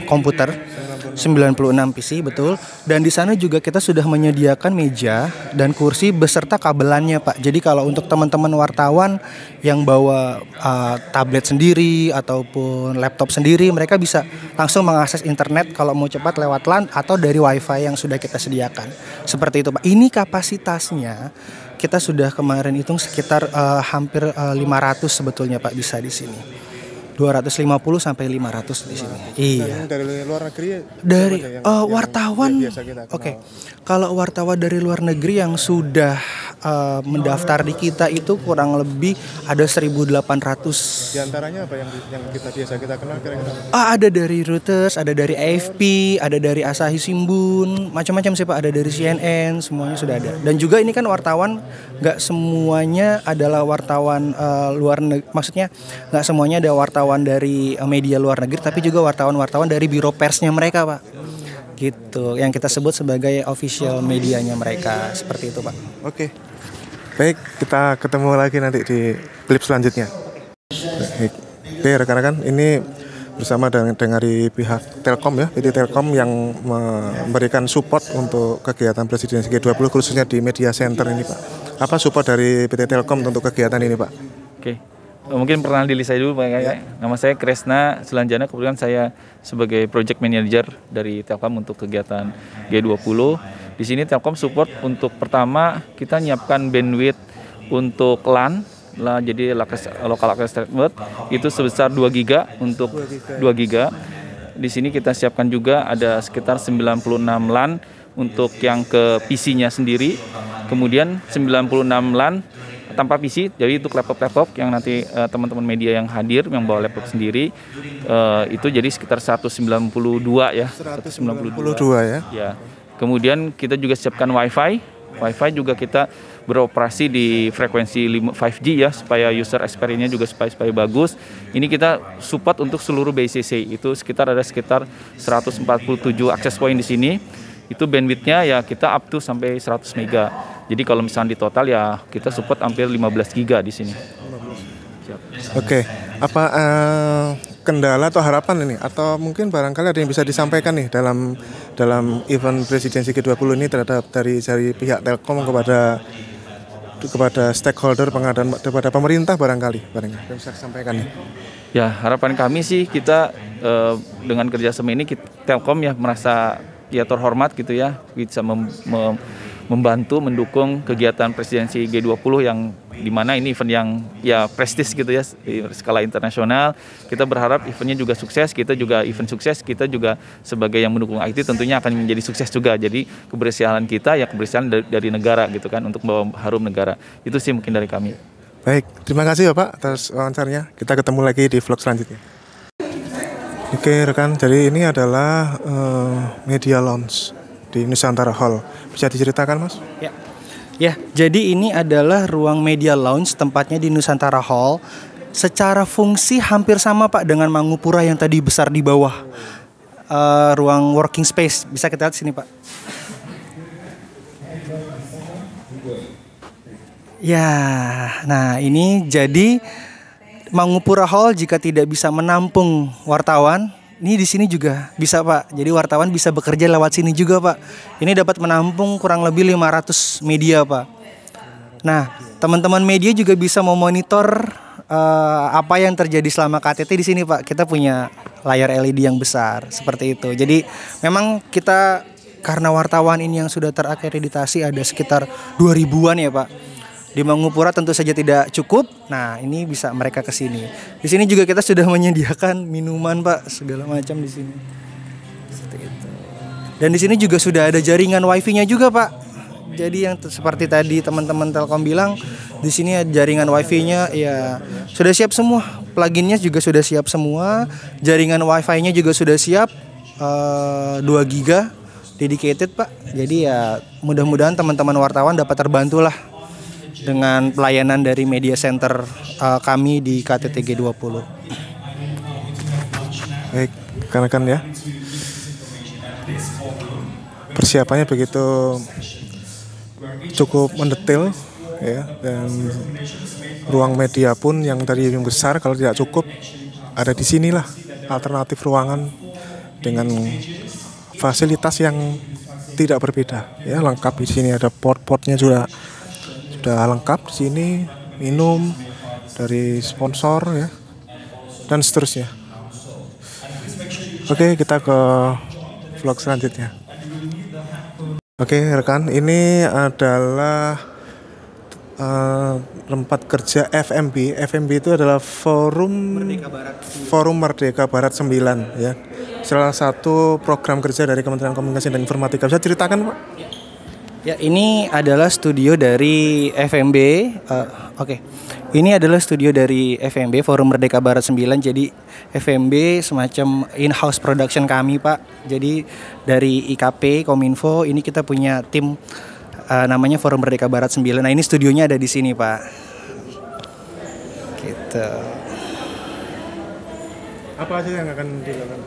komputer, 96 PC betul. Dan di sana juga kita sudah menyediakan meja dan kursi beserta kabelannya Pak. Jadi kalau untuk teman-teman wartawan yang bawa tablet sendiri ataupun laptop sendiri, mereka bisa langsung mengakses internet kalau mau cepat lewat LAN atau dari WiFi yang sudah kita sediakan. Seperti itu Pak. Ini kapasitasnya kita sudah kemarin hitung sekitar hampir 500 sebetulnya Pak bisa di sini. 250 sampai 500 di sini. Iya. Dari luar negeri? Dari wartawan. Oke. Kalau wartawan dari luar negeri yang sudah mendaftar di kita itu kurang lebih ada 1.800. Di antaranya apa yang kita biasa kita kenal kira-kira? Ada dari Reuters, ada dari AFP, ada dari Asahi Shimbun, macam-macam sih Pak. Ada dari CNN, semuanya sudah ada. Dan juga ini kan wartawan, nggak semuanya adalah wartawan luar negeri. Maksudnya nggak semuanya ada wartawan dari media luar negeri, tapi juga wartawan-wartawan dari biro persnya mereka Pak. gitu, yang kita sebut sebagai official medianya mereka, seperti itu Pak. Oke. Baik, kita ketemu lagi nanti di klip selanjutnya. Baik. Oke rekan-rekan, ini bersama dengan dari pihak Telkom ya, jadi Telkom yang memberikan support untuk kegiatan Presidensi G20 khususnya di media center ini Pak. Apa support dari PT Telkom untuk kegiatan ini Pak? Oke, mungkin pernah diri saya dulu Pak. Ya. Nama saya Kresna Sulanjana, kebetulan saya sebagai Project Manager dari Telkom untuk kegiatan G20. Di sini Telkom support untuk pertama kita nyiapkan bandwidth untuk LAN. Jadi local access network itu sebesar 2 giga untuk 2 giga. Di sini kita siapkan juga ada sekitar 96 LAN untuk yang ke PC-nya sendiri. Kemudian 96 LAN tanpa PC, jadi itu laptop yang nanti teman-teman media yang hadir yang bawa laptop sendiri itu jadi sekitar 192 ya. 192 ya. Ya. Kemudian kita juga siapkan WiFi. WiFi juga kita beroperasi di frekuensi 5G ya, supaya user experience-nya juga supaya bagus. Ini kita support untuk seluruh BCC, itu ada sekitar 147 access point di sini. Itu bandwidth-nya ya kita up to sampai 100 mega. Jadi kalau misalnya di total ya kita support hampir 15 giga di sini. Oke, apa kendala atau harapan ini, atau mungkin barangkali ada yang bisa disampaikan nih dalam event Presidensi G20 ini terhadap dari pihak Telkom kepada stakeholder pengadaan, kepada pemerintah barangkali bisa disampaikan nih. Ya, harapan kami sih kita dengan kerjasama ini Telkom ya merasa ya terhormat gitu ya, bisa membantu mendukung kegiatan Presidensi G20 yang dimana ini event yang ya prestis gitu ya di skala internasional. Kita berharap eventnya juga sukses, kita juga event sukses, kita juga sebagai yang mendukung IT tentunya akan menjadi sukses juga. Jadi keberhasilan kita ya keberhasilan dari negara gitu kan, untuk membawa harum negara. Itu sih mungkin dari kami. Baik, terima kasih Bapak atas wawancaranya. Kita ketemu lagi di vlog selanjutnya. Oke rekan, jadi ini adalah media launch di Nusantara Hall. Bisa diceritakan Mas? Ya, jadi ini adalah ruang media lounge, tempatnya di Nusantara Hall. Secara fungsi hampir sama Pak dengan Mangupura yang tadi besar di bawah. Ruang working space, bisa kita lihat sini Pak. Ya, nah ini jadi Mangupura Hall jika tidak bisa menampung wartawan, ini di sini juga bisa Pak. Jadi wartawan bisa bekerja lewat sini juga Pak. Ini dapat menampung kurang lebih 500 media Pak. Nah, teman-teman media juga bisa memonitor apa yang terjadi selama KTT di sini Pak. Kita punya layar LED yang besar seperti itu. Jadi memang kita karena wartawan ini yang sudah terakreditasi ada sekitar 2000-an ya Pak. Di Mangupura tentu saja tidak cukup. Nah, ini bisa mereka ke sini. Di sini juga kita sudah menyediakan minuman, Pak, segala macam di sini. Seperti itu. Dan di sini juga sudah ada jaringan Wi-Fi-nya juga, Pak. Jadi yang seperti tadi teman-teman Telkom bilang, di sini jaringan Wi-Fi-nya ya sudah siap semua. Plugin-nya juga sudah siap semua. Jaringan Wi-Fi-nya juga sudah siap. 2 giga dedicated, Pak. Jadi ya mudah-mudahan teman-teman wartawan dapat terbantu lah dengan pelayanan dari media center kami di KTT G20. Baik, rekan-rekan ya. Persiapannya begitu cukup mendetail ya, dan ruang media pun yang tadi yang besar kalau tidak cukup ada di sinilah alternatif ruangan dengan fasilitas yang tidak berbeda ya, lengkap di sini ada port-portnya sudah lengkap di sini, minum dari sponsor ya dan seterusnya. Oke, kita ke vlog selanjutnya. Oke rekan, ini adalah tempat kerja FMB. FMB itu adalah Forum Merdeka Barat 9 ya. Salah satu program kerja dari Kementerian Komunikasi dan Informatika. Bisa ceritakan Pak? Ya, ini adalah studio dari FMB. Ini adalah studio dari FMB, Forum Merdeka Barat 9. Jadi FMB semacam in-house production kami, Pak. Jadi dari IKP, Kominfo, ini kita punya tim namanya Forum Merdeka Barat 9. Nah, ini studionya ada di sini, Pak. Gitu. Apa aja yang akan dilakukan?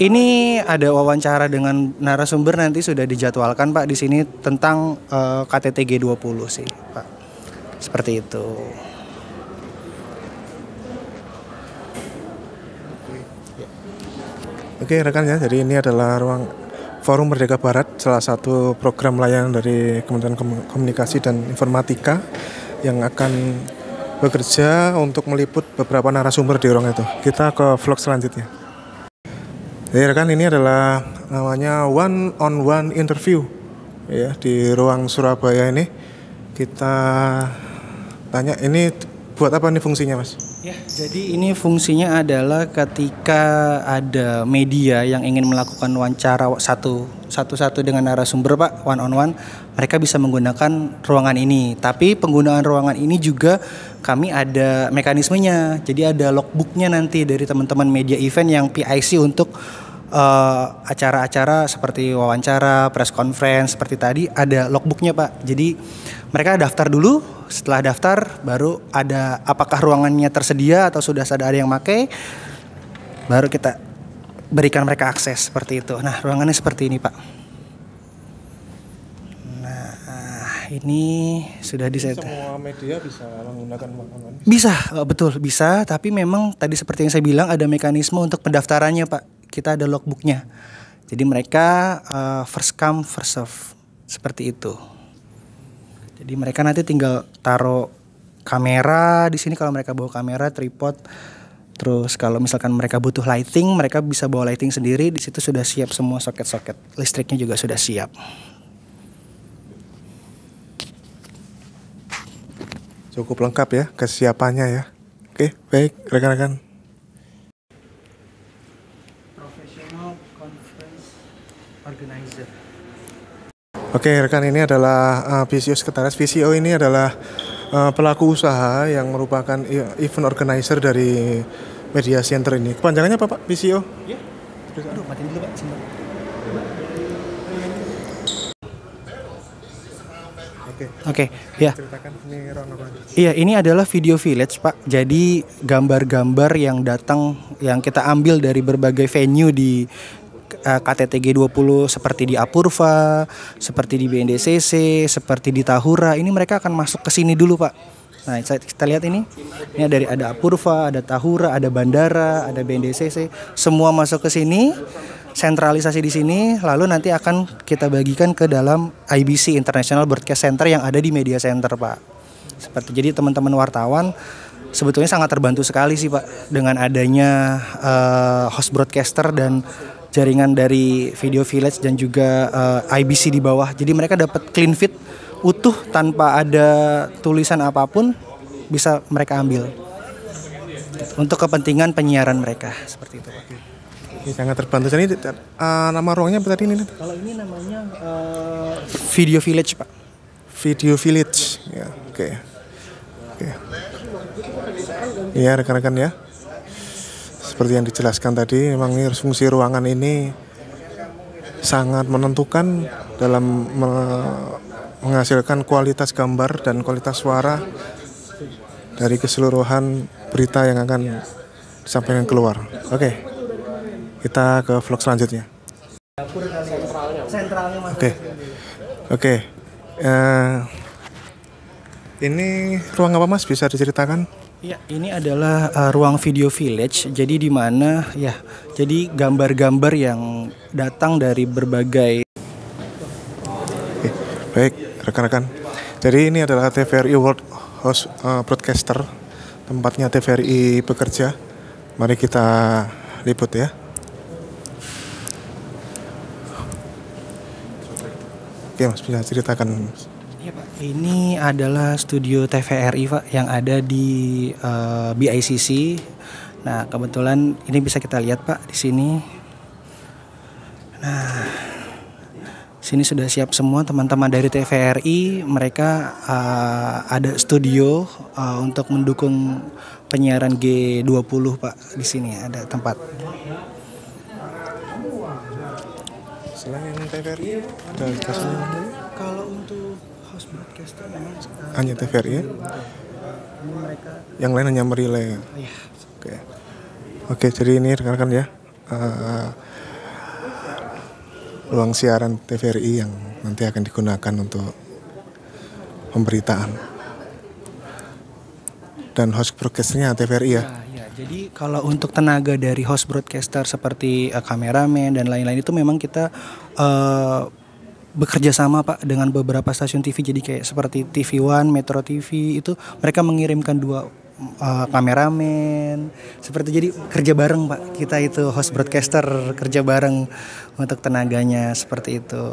Ini ada wawancara dengan narasumber nanti sudah dijadwalkan Pak di sini tentang KTT G20 sih Pak. Seperti itu. Oke rekan ya, jadi ini adalah ruang Forum Merdeka Barat, salah satu program layanan dari Kementerian Komunikasi dan Informatika yang akan bekerja untuk meliput beberapa narasumber di ruang itu. Kita ke vlog selanjutnya. Jadi rekan, ini adalah namanya one on one interview ya di ruang Surabaya ini. Kita tanya ini buat apa nih fungsinya Mas? Ya, jadi ini fungsinya adalah ketika ada media yang ingin melakukan wawancara satu-satu dengan narasumber Pak, one on one, mereka bisa menggunakan ruangan ini. Tapi penggunaan ruangan ini juga kami ada mekanismenya. Jadi ada logbooknya nanti dari teman-teman media event yang PIC untuk acara-acara seperti wawancara, press conference seperti tadi, ada logbooknya Pak. Jadi mereka daftar dulu, setelah daftar baru ada apakah ruangannya tersedia atau sudah ada yang pakai, baru kita berikan mereka akses seperti itu. Nah ruangannya seperti ini Pak. Nah ini sudah di set. Semua media bisa menggunakan ruangan? Bisa, betul bisa. Tapi memang tadi seperti yang saya bilang ada mekanisme untuk pendaftarannya Pak. Kita ada logbooknya. Jadi mereka first come first serve seperti itu. Jadi mereka nanti tinggal taruh kamera di sini kalau mereka bawa kamera, tripod. Terus kalau misalkan mereka butuh lighting, mereka bisa bawa lighting sendiri. Di situ sudah siap semua soket-soket. Listriknya juga sudah siap. Cukup lengkap ya kesiapannya ya. Oke, baik rekan-rekan. Organizer. Oke rekan, ini adalah VCO Sekretaris. VCO ini adalah pelaku usaha yang merupakan event organizer dari media center ini. Kepanjangannya apa Pak VCO? Ya. Aduh, matiin dulu Pak. Sebentar. Oke, ya. Ceritakan ini ruang apa? Iya, ini adalah video village Pak. Jadi gambar-gambar yang datang yang kita ambil dari berbagai venue di KTT G20 seperti di Apurva, seperti di BNDCC, seperti di Tahura. Ini mereka akan masuk ke sini dulu Pak. Nah kita lihat ini ada Apurva, ada Tahura, ada bandara, ada BNDCC. Semua masuk ke sini, sentralisasi di sini. Lalu nanti akan kita bagikan ke dalam IBC International Broadcast Center yang ada di Media Center Pak. Seperti jadi teman-teman wartawan sebetulnya sangat terbantu sekali sih Pak dengan adanya host broadcaster dan jaringan dari Video Village dan juga IBC di bawah. Jadi mereka dapat clean feed utuh tanpa ada tulisan apapun, bisa mereka ambil untuk kepentingan penyiaran mereka seperti itu Pak. Ini sangat terbantu. Jadi nama ruangnya apa tadi ini? Kalau ini namanya Video Village Pak. Video Village. Ya, oke. Iya rekan-rekan ya. Seperti yang dijelaskan tadi, memang ini fungsi ruangan ini sangat menentukan dalam menghasilkan kualitas gambar dan kualitas suara dari keseluruhan berita yang akan disampaikan keluar. Oke, kita ke vlog selanjutnya. Oke. Ini ruang apa Mas? Bisa diceritakan? Ya, ini adalah ruang Video Village. Jadi di mana ya, jadi gambar-gambar yang datang dari berbagai. Oke, baik rekan-rekan. Jadi ini adalah TVRI World Host Broadcaster, tempatnya TVRI bekerja. Mari kita liput ya. Oke Mas, bisa ceritakan. Ya, Pak. Ini adalah studio TVRI Pak yang ada di BICC. Nah kebetulan ini bisa kita lihat Pak di sini. Nah sini sudah siap semua teman-teman dari TVRI. Mereka ada studio untuk mendukung penyiaran G20 Pak. Di sini ada tempat. Selain TVRI ada kalau untuk host broadcaster memang hanya TVRI ya? mereka yang lain hanya merilai. Iya. Oke. Oke, jadi ini rekan-rekan ya, ruang siaran TVRI yang nanti akan digunakan untuk pemberitaan. Dan host broadcasternya TVRI ya. Jadi kalau untuk tenaga dari host broadcaster seperti kameramen dan lain-lain itu memang kita bekerja sama Pak dengan beberapa stasiun TV. Jadi kayak seperti TV One, Metro TV itu mereka mengirimkan 2 kameramen. Seperti jadi kerja bareng Pak. Kita itu host broadcaster kerja bareng untuk tenaganya seperti itu.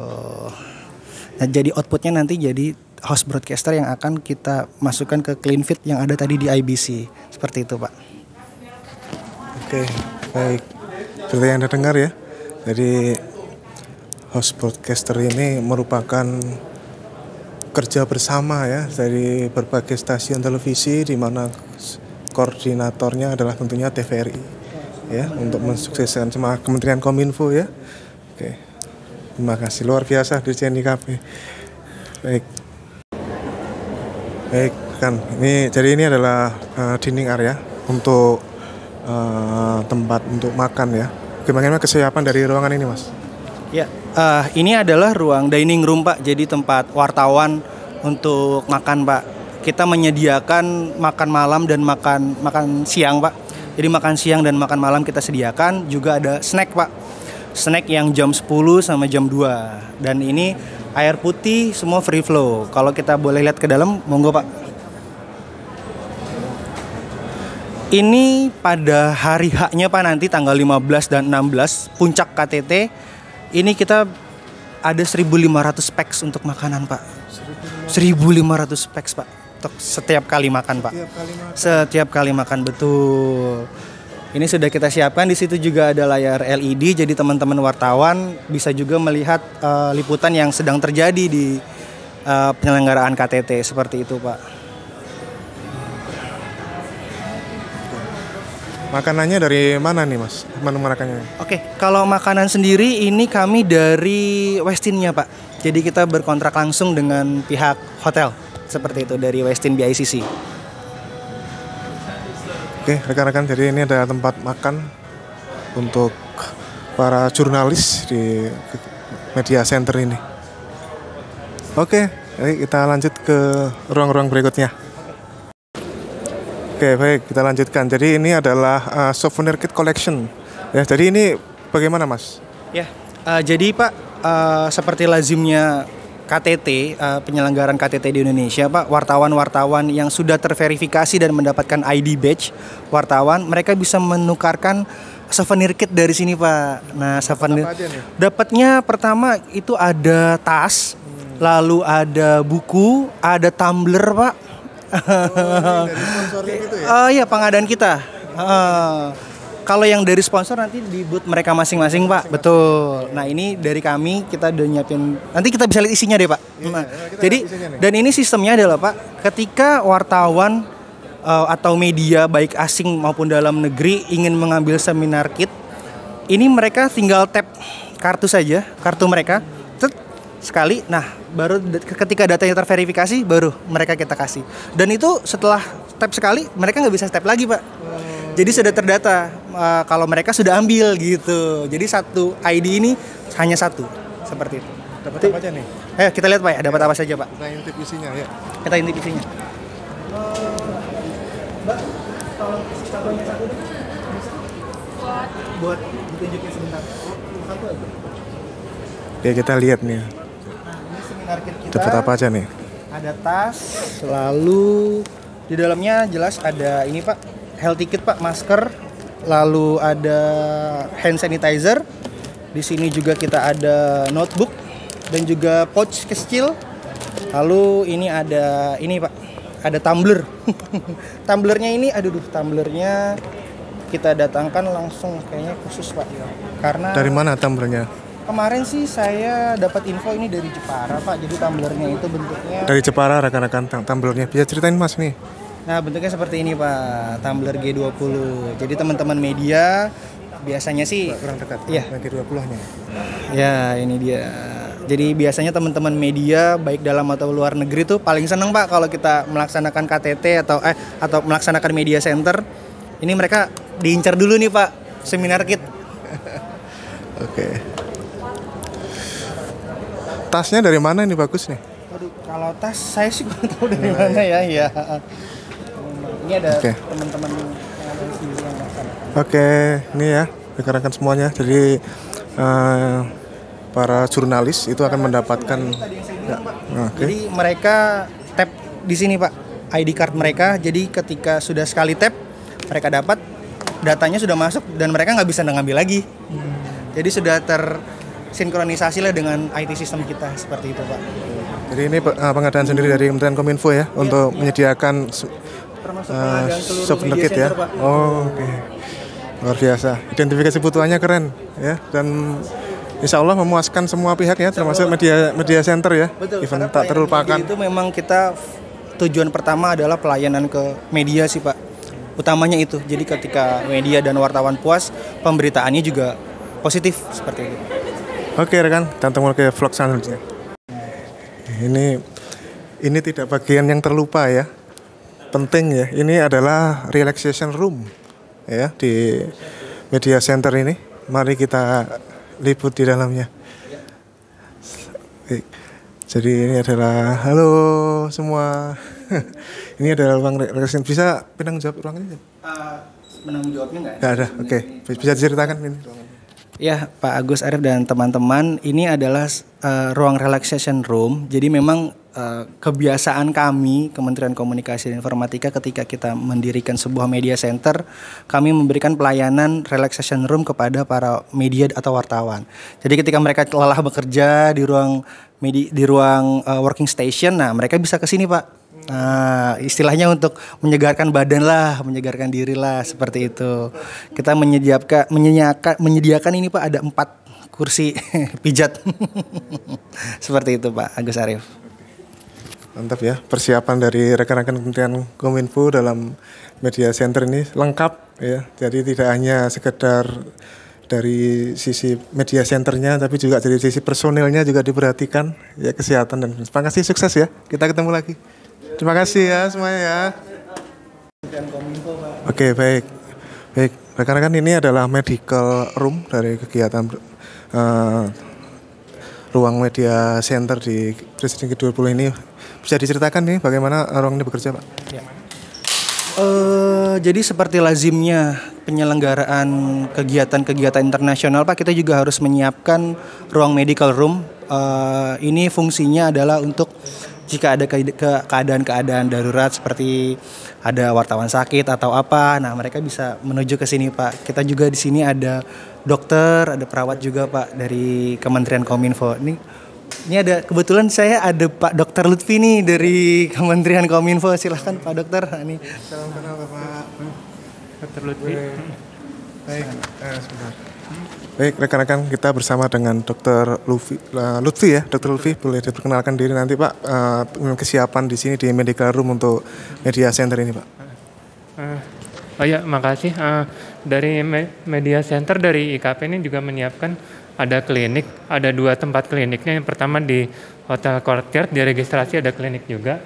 Nah, jadi outputnya nanti jadi host broadcaster yang akan kita masukkan ke clean feed yang ada tadi di IBC. Seperti itu Pak. Oke, baik. Seperti yang Anda dengar ya, jadi host broadcaster ini merupakan kerja bersama ya dari berbagai stasiun televisi, di mana koordinatornya adalah tentunya TVRI ya, untuk mensukseskan sama Kementerian Kominfo ya. Oke, terima kasih, luar biasa Dirjen IKP. Baik kan, ini adalah dining area untuk tempat untuk makan ya. Bagaimana kesiapan dari ruangan ini, Mas? Ya, ini adalah ruang dining room Pak. Jadi tempat wartawan untuk makan Pak. Kita menyediakan makan malam dan makan siang Pak. Jadi makan siang dan makan malam kita sediakan. Juga ada snack Pak. Snack yang jam 10 sama jam 2. Dan ini air putih semua free flow. Kalau kita boleh lihat ke dalam, monggo Pak. Ini pada hari H-nya Pak, nanti tanggal 15 dan 16 puncak KTT. Ini kita ada 1.500 packs untuk makanan Pak. 1.500 packs Pak. Untuk setiap kali makan Pak. Setiap kali makan, betul. Ini sudah kita siapkan. Di situ juga ada layar LED. Jadi teman-teman wartawan bisa juga melihat liputan yang sedang terjadi di penyelenggaraan KTT seperti itu Pak. Makanannya dari mana nih Mas? Menu makanannya? Oke, kalau makanan sendiri ini kami dari Westin-nya Pak. Jadi kita berkontrak langsung dengan pihak hotel seperti itu dari Westin BICC. Oke, rekan-rekan, jadi ini ada tempat makan untuk para jurnalis di media center ini. Oke, jadi kita lanjut ke ruang-ruang berikutnya. Oke, baik, kita lanjutkan. Jadi ini adalah souvenir kit collection. Ya, jadi ini bagaimana, Mas? Ya, jadi Pak, seperti lazimnya KTT, penyelenggaraan KTT di Indonesia, Pak, wartawan-wartawan yang sudah terverifikasi dan mendapatkan ID badge wartawan, mereka bisa menukarkan souvenir kit dari sini, Pak. Nah, souvenir dapatnya pertama itu ada tas, lalu ada buku, ada tumbler, Pak. Iya, pengadaan kita. Kalau yang dari sponsor nanti di booth mereka masing-masing Pak. Betul. Nah, ini dari kami kita udah nyiapin. Nanti kita bisa lihat isinya deh Pak. Jadi dan ini sistemnya adalah Pak, ketika wartawan atau media baik asing maupun dalam negeri ingin mengambil seminar kit, ini mereka tinggal tap kartu saja, kartu mereka sekali. Nah, baru ketika datanya terverifikasi baru mereka kita kasih. Dan itu setelah tap sekali mereka nggak bisa tap lagi Pak. Jadi sudah terdata kalau mereka sudah ambil gitu. Jadi satu ID ini hanya satu seperti itu. Dapat apa aja nih? Kita lihat Pak ya, dapat apa saja Pak. Kita intip isinya ya. Kita intip isinya. Mbak, kalau isi satunya satu buat ditunjukin sebentar. Satu aja. Ya, kita lihat nih. Dapat apa aja nih? Ada tas, lalu di dalamnya jelas ada ini Pak, healthy kit Pak, masker, lalu ada hand sanitizer. Di sini juga kita ada notebook dan juga pouch kecil. Lalu ini ada ini Pak, ada tumbler. Tumblernya ini, tumblernya kita datangkan langsung kayaknya khusus Pak. Karena dari mana tumblernya? Kemarin sih saya dapat info ini dari Jepara Pak, jadi tumblernya itu bentuknya dari Jepara rekan-rekan tumblernya. Bisa ceritain Mas nih? Nah, bentuknya seperti ini Pak, tumbler G20. Jadi teman-teman media biasanya sih kurang dekat. Iya, G20-nya. Ya, ini dia. Jadi biasanya teman-teman media baik dalam atau luar negeri tuh paling seneng Pak kalau kita melaksanakan KTT atau melaksanakan media center. Ini mereka diincar dulu nih Pak, seminar kit. Oke. Tasnya dari mana ini bagus nih? Waduh, kalau tas saya sih nggak tahu dari mana ya. Iya. Ini ada teman-teman yang ada di sini yang melaksanakan. Oke, ini ya rekan-rekan semuanya. Jadi para jurnalis itu akan mendapatkan. Ya, Jadi mereka tap di sini Pak, ID card mereka. Jadi ketika sudah sekali tap, mereka dapat datanya sudah masuk dan mereka nggak bisa ngambil lagi. Jadi sudah tersinkronisasi lah dengan IT sistem kita seperti itu Pak. Jadi ini pengadaan sendiri dari Kementerian Kominfo ya, untuk menyediakan souvenir kit ya. Center, Pak. Oh, oke. Luar biasa. Identifikasi kebutuhannya keren ya, dan insya Allah memuaskan semua pihak ya, termasuk media center ya. Betul. Event tak terlupakan. Itu memang kita tujuan pertama adalah pelayanan ke media sih Pak. Utamanya itu. Jadi ketika media dan wartawan puas, pemberitaannya juga positif seperti itu. Oke rekan, kita tunggu ke vlog selanjutnya. Ini tidak bagian yang terlupa ya. Penting ya. Ini adalah relaxation room ya di media center ini. Mari kita liput di dalamnya. Jadi ini adalah halo semua. Ini adalah ruang relaxation. Bisa penang jawab ruangannya? Menanggung jawabnya nggak? Nggak ada. Oke. Bisa diceritakan ini ruangannya. Ya, Pak Agus Arif dan teman-teman, ini adalah ruang relaxation room. Jadi memang kebiasaan kami Kementerian Komunikasi dan Informatika ketika kita mendirikan sebuah media center, kami memberikan pelayanan relaxation room kepada para media atau wartawan. Jadi ketika mereka lelah bekerja di ruang working station, nah mereka bisa ke sini Pak. Nah, istilahnya untuk menyegarkan badan lah, menyegarkan diri lah, seperti itu. Kita menyediakan ini Pak, ada 4 kursi pijat. Seperti itu Pak Agus Arif. Mantap ya, persiapan dari rekan-rekan Kementerian Kominfo dalam media center ini lengkap ya. Jadi tidak hanya sekedar dari sisi media centernya, tapi juga dari sisi personilnya juga diperhatikan ya, kesehatan dan terima kasih, sukses ya. Kita ketemu lagi. Terima kasih ya semuanya ya. Oke, baik. Rekan-rekan, ini adalah medical room dari kegiatan ruang media center di Presiden ke-20 ini. Bisa diceritakan nih bagaimana ruang ini bekerja, Pak? Ya. Jadi seperti lazimnya penyelenggaraan kegiatan-kegiatan internasional Pak, kita juga harus menyiapkan ruang medical room. Ini fungsinya adalah untuk jika ada keadaan-keadaan darurat seperti ada wartawan sakit atau apa, nah mereka bisa menuju ke sini Pak. Kita juga di sini ada dokter, ada perawat juga Pak dari Kementerian Kominfo. Ini ada, kebetulan saya ada Pak Dr. Lutfi nih dari Kementerian Kominfo. Silahkan Pak Dokter. Ini. Salam kenal Bapak. Dr. Lutfi. Baik, sebentar. Baik rekan-rekan, kita bersama dengan Dr. Lutfi ya. Dr. Lutfi, boleh diperkenalkan diri nanti Pak, kesiapan di sini di medical room untuk media center ini Pak. Oh ya, makasih. Dari media center dari IKP ini juga menyiapkan ada klinik, ada 2 tempat kliniknya. Yang pertama di Hotel Courtyard, di registrasi ada klinik juga.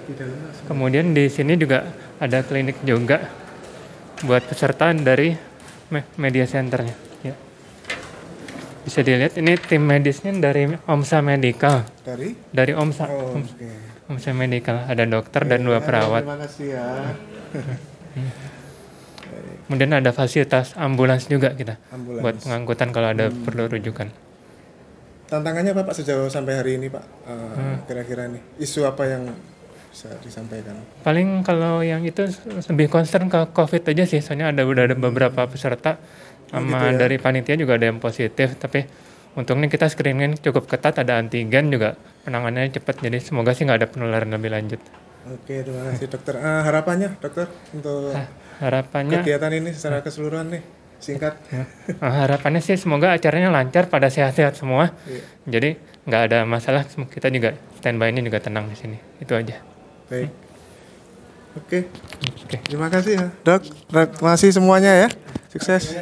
Kemudian di sini juga ada klinik juga buat peserta dari media centernya. Ya. Bisa dilihat ini tim medisnya dari OMSA Medical. Dari OMSA. OMSA Medical, ada dokter dan 2 perawat. Terima kasih ya. Kemudian ada fasilitas ambulans juga kita Ambulans. buat pengangkutan kalau ada perlu rujukan. Tantangannya apa Pak sejauh sampai hari ini Pak? Kira-kira nih isu apa yang bisa disampaikan? Paling kalau yang itu lebih concern ke COVID aja sih, soalnya udah ada beberapa peserta sama gitu ya? dari panitia juga ada yang positif, tapi untungnya kita screening cukup ketat, ada antigen juga, penanganannya cepat, jadi semoga sih nggak ada penularan lebih lanjut. Oke, terima kasih dokter. Harapannya dokter untuk harapannya kegiatan ini secara keseluruhan nih, singkat. Harapannya sih semoga acaranya lancar, pada sehat-sehat semua. Iya. Jadi nggak ada masalah, kita juga standby ini juga tenang di sini. Itu aja. Baik. Oke. Terima kasih ya, Dok. Terima kasih semuanya ya. Sukses.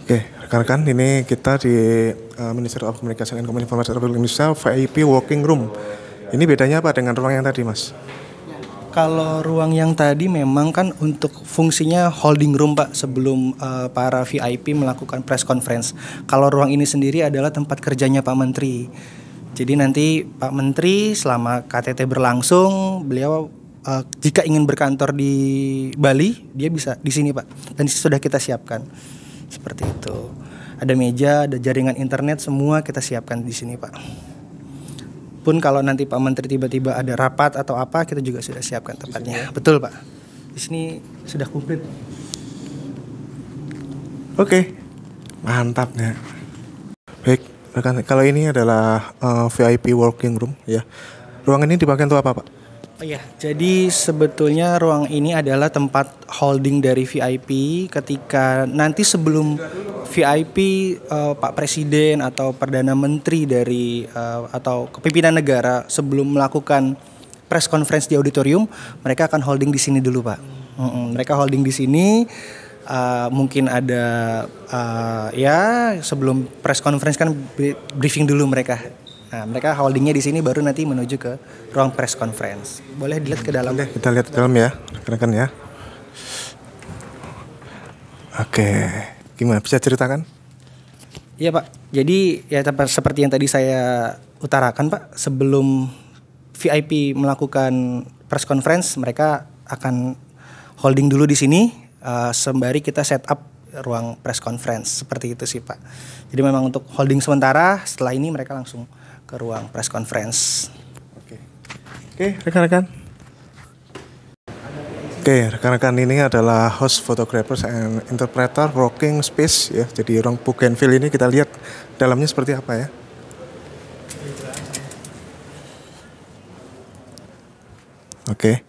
Oke, rekan-rekan, ini kita di Ministry of Communication and Information Republik Indonesia VIP Walking Room. Ini bedanya apa dengan ruang yang tadi, Mas? Kalau ruang yang tadi memang kan untuk fungsinya holding room Pak sebelum para VIP melakukan press conference. Kalau ruang ini sendiri adalah tempat kerjanya Pak Menteri. Jadi nanti Pak Menteri selama KTT berlangsung, beliau jika ingin berkantor di Bali, dia bisa di sini Pak. Dan sudah kita siapkan. Seperti itu. Ada meja, ada jaringan internet, semua kita siapkan di sini Pak. Pun kalau nanti Pak Menteri tiba-tiba ada rapat atau apa, kita juga sudah siapkan tempatnya. Betul Pak. Di sini sudah komplit. Oke, mantap ya. Baik, rekan, kalau ini adalah VIP working room ya. Ruangan ini dipakai untuk apa Pak? Oh iya, jadi sebetulnya ruang ini adalah tempat holding dari VIP ketika nanti sebelum VIP Pak Presiden atau Perdana Menteri dari atau kepimpinan negara sebelum melakukan press conference di auditorium, mereka akan holding di sini dulu Pak. Mereka holding di sini, mungkin ada ya sebelum press conference kan briefing dulu mereka. Nah, mereka holdingnya di sini baru nanti menuju ke ruang press conference. Boleh dilihat ke dalam. Boleh, kita lihat ke dalam ya, rekan-rekan ya. Oke, gimana? Bisa ceritakan? Iya Pak. Jadi ya seperti yang tadi saya utarakan Pak, sebelum VIP melakukan press conference, mereka akan holding dulu di sini sembari kita set up ruang press conference. Seperti itu sih Pak. Jadi memang untuk holding sementara, setelah ini mereka langsung ke ruang press conference. Oke, rekan-rekan. Oke, rekan-rekan, ini adalah host photographers and interpreter working space ya. Jadi ruang Bougainville ini kita lihat dalamnya seperti apa ya. Oke.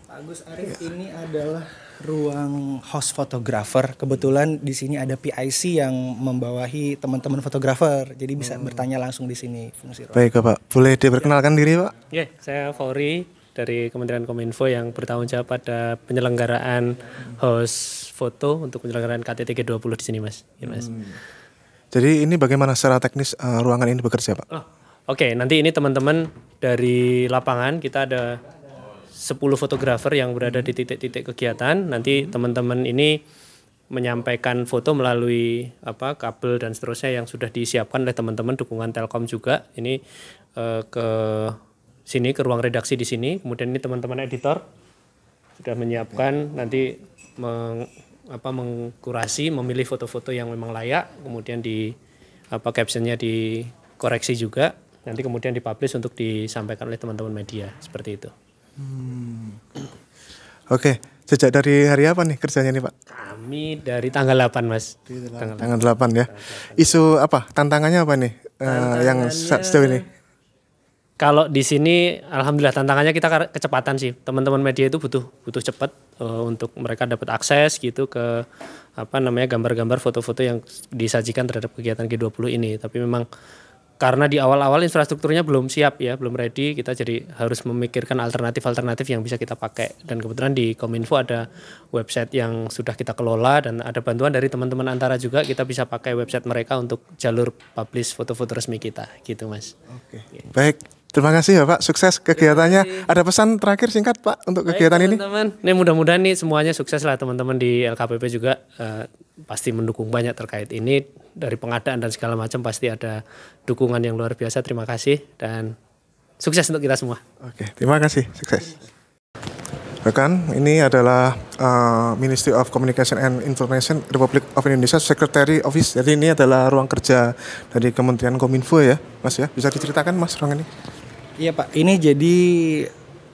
Pak Agus Arief, ini adalah ruang host fotografer. Kebetulan di sini ada PIC yang membawahi teman-teman fotografer. Jadi bisa bertanya langsung di sini fungsi ruang. Baik Pak, boleh diperkenalkan diri Pak? Ya, saya Fauri dari Kementerian Kominfo yang bertanggung jawab pada penyelenggaraan host foto untuk penyelenggaraan KTT G20 di sini Mas. Ya, Mas. Jadi ini bagaimana secara teknis ruangan ini bekerja Pak? Oke, nanti ini teman-teman dari lapangan kita ada 10 fotografer yang berada di titik-titik kegiatan. Nanti teman-teman ini menyampaikan foto melalui kabel dan seterusnya yang sudah disiapkan oleh teman-teman dukungan Telkom juga. Ini ke sini ke ruang redaksi di sini. Kemudian ini teman-teman editor sudah menyiapkan nanti mengkurasi, memilih foto-foto yang memang layak, kemudian di captionnya dikoreksi juga. Nanti kemudian dipublish untuk disampaikan oleh teman-teman media seperti itu. Oke, sejak dari hari apa nih kerjanya nih Pak? Kami dari tanggal 8 Mas. Tanggal 8 ya. Isu apa? Tantangannya apa nih yang sejauh ini? Kalau di sini alhamdulillah tantangannya kita kecepatan sih. Teman-teman media itu butuh cepat untuk mereka dapat akses gitu ke gambar-gambar foto-foto yang disajikan terhadap kegiatan G20 ini. Tapi memang karena di awal-awal infrastrukturnya belum siap ya, belum ready, kita jadi harus memikirkan alternatif-alternatif yang bisa kita pakai. Dan kebetulan di Kominfo ada website yang sudah kita kelola dan ada bantuan dari teman-teman Antara juga, kita bisa pakai website mereka untuk jalur publish foto-foto resmi kita, gitu Mas. Oke. Baik, terima kasih ya Pak, sukses kegiatannya. Ada pesan terakhir singkat Pak untuk kegiatan ini? Teman-teman, ini mudah-mudahan nih semuanya sukses lah, teman-teman di LKPP juga pasti mendukung banyak terkait ini. Dari pengadaan dan segala macam pasti ada dukungan yang luar biasa. Terima kasih dan sukses untuk kita semua. Oke, terima kasih, sukses. Rekan, ini adalah Ministry of Communication and Information Republic of Indonesia Secretary Office. Jadi ini adalah ruang kerja dari Kementerian Kominfo ya, Mas ya. Bisa diceritakan Mas ruang ini? Iya Pak, ini jadi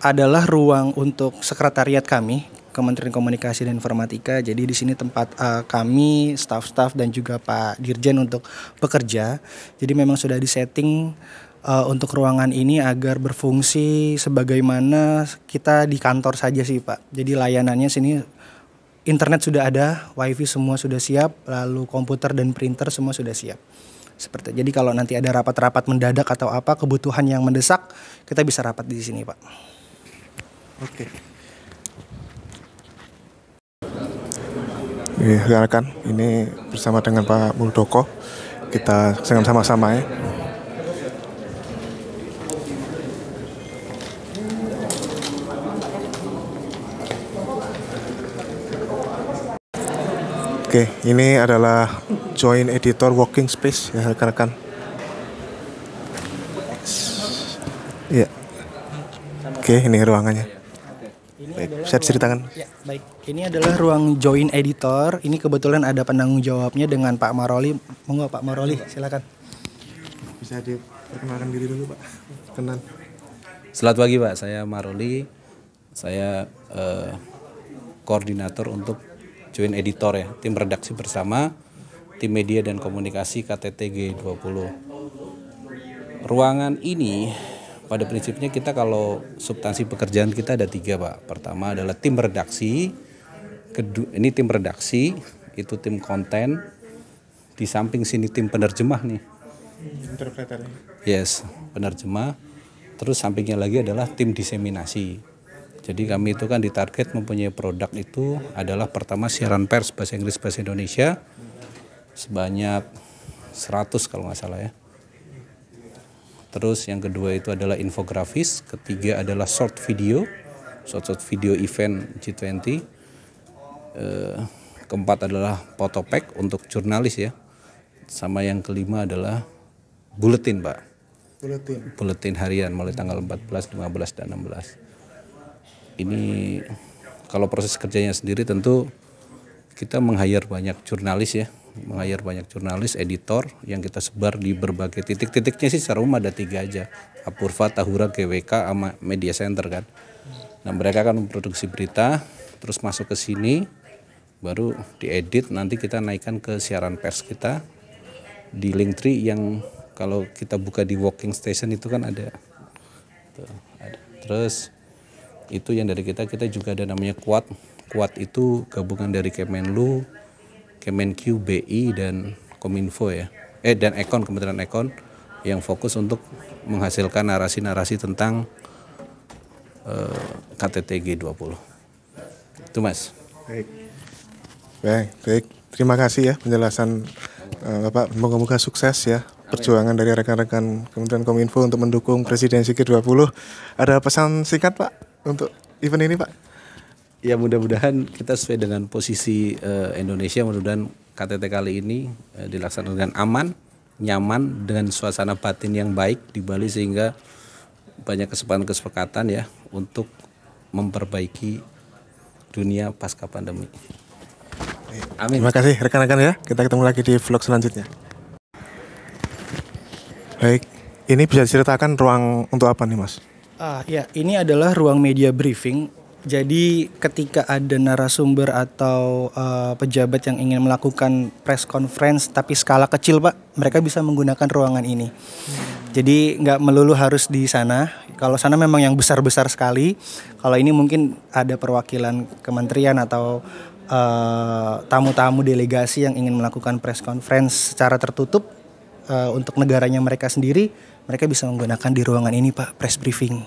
adalah ruang untuk sekretariat kami, Kementerian Komunikasi dan Informatika. Jadi di sini tempat kami, staf-staf dan juga Pak Dirjen untuk bekerja. Jadi memang sudah disetting untuk ruangan ini agar berfungsi sebagaimana kita di kantor saja sih Pak. Jadi layanannya sini internet sudah ada, wifi semua sudah siap, lalu komputer dan printer semua sudah siap. Seperti jadi kalau nanti ada rapat-rapat mendadak atau apa kebutuhan yang mendesak, kita bisa rapat di sini Pak. Oke. Rekan, ini bersama dengan Pak Muldoko kita sama-sama ya. Oke, ini adalah joint editor working space ya rekan-rekan. Iya. Oke, ini ruangannya. Baik, bisa diceritakan? Ya, baik. Ini adalah ruang joint editor. Ini kebetulan ada penanggung jawabnya dengan Pak Maroli. Monggo Pak Maroli, silakan. Bisa diperkenalkan diri dulu, Pak. Kenan. Selamat pagi, Pak. Saya Maroli. Saya koordinator untuk joint editor ya, tim redaksi bersama tim media dan komunikasi KTT G20. Ruangan ini pada prinsipnya kita kalau substansi pekerjaan kita ada 3, Pak. Pertama adalah tim redaksi, ini tim redaksi, itu tim konten, di samping sini tim penerjemah nih. Interpreter. Yes, penerjemah. Terus sampingnya lagi adalah tim diseminasi. Jadi kami itu kan ditarget mempunyai produk itu adalah pertama siaran pers bahasa Inggris bahasa Indonesia sebanyak 100 kalau nggak salah ya. Terus yang kedua itu adalah infografis, ketiga adalah short video event G20, keempat adalah fotopack untuk jurnalis ya, sama yang kelima adalah buletin, Pak. Buletin harian mulai tanggal 14, 15, dan 16. Ini kalau proses kerjanya sendiri tentu kita meng-hire banyak jurnalis ya, editor yang kita sebar di berbagai titik-titiknya sih secara umum ada 3 aja, Apurva, Tahura, GWK, sama Media Center kan. Nah mereka kan memproduksi berita, terus masuk ke sini, baru diedit, nanti kita naikkan ke siaran pers kita di Linktree yang kalau kita buka di Walking Station itu kan ada. Tuh, ada. Terus itu yang dari kita juga ada namanya Kuat itu gabungan dari Kemenlu, Kemenq, BI, dan Kominfo ya, dan Ekon, Kementerian Ekon yang fokus untuk menghasilkan narasi-narasi tentang KTT G20. Itu Mas. Baik. Terima kasih ya penjelasan Bapak. Moga-moga sukses ya perjuangan dari rekan-rekan Kementerian Kominfo untuk mendukung presidensi G20. Ada pesan singkat Pak untuk event ini Pak? Ya mudah-mudahan kita sesuai dengan posisi Indonesia, mudah-mudahan KTT kali ini dilaksanakan dengan aman, nyaman, dengan suasana batin yang baik di Bali sehingga banyak kesepakatan ya untuk memperbaiki dunia pasca pandemi. Amin. Terima kasih rekan-rekan ya. Kita ketemu lagi di vlog selanjutnya. Baik, ini bisa diceritakan ruang untuk apa nih Mas? Ya, ini adalah ruang media briefing. Jadi ketika ada narasumber atau pejabat yang ingin melakukan press conference tapi skala kecil Pak, mereka bisa menggunakan ruangan ini. Jadi nggak melulu harus di sana. Kalau sana memang yang besar-besar sekali. Kalau ini mungkin ada perwakilan kementerian atau tamu-tamu delegasi yang ingin melakukan press conference secara tertutup untuk negaranya mereka sendiri, mereka bisa menggunakan di ruangan ini Pak, press briefing.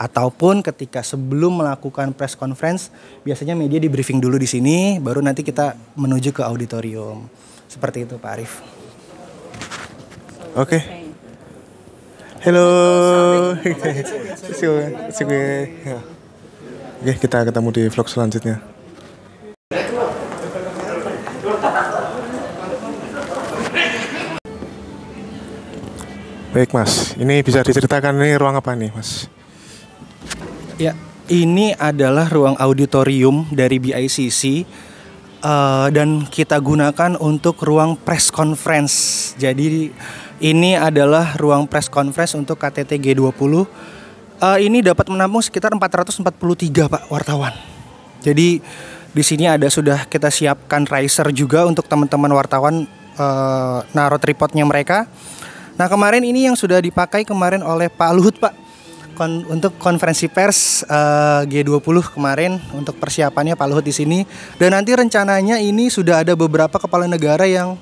Ataupun ketika sebelum melakukan press conference, biasanya media di briefing dulu di sini, baru nanti kita menuju ke auditorium. Seperti itu Pak Arif. Oke. Halo. Oke, kita ketemu di vlog selanjutnya. Baik Mas, ini bisa diceritakan ini ruang apa nih Mas? Ya, ini adalah ruang auditorium dari BICC dan kita gunakan untuk ruang press conference. Jadi ini adalah ruang press conference untuk KTT G20. Ini dapat menampung sekitar 443 Pak wartawan. Jadi di sini sudah kita siapkan riser juga untuk teman-teman wartawan naruh tripodnya mereka. Nah kemarin ini yang sudah dipakai kemarin oleh Pak Luhut Pak untuk konferensi pers G20 kemarin untuk persiapannya Pak Luhut di sini. Dan nanti rencananya ini sudah ada beberapa kepala negara yang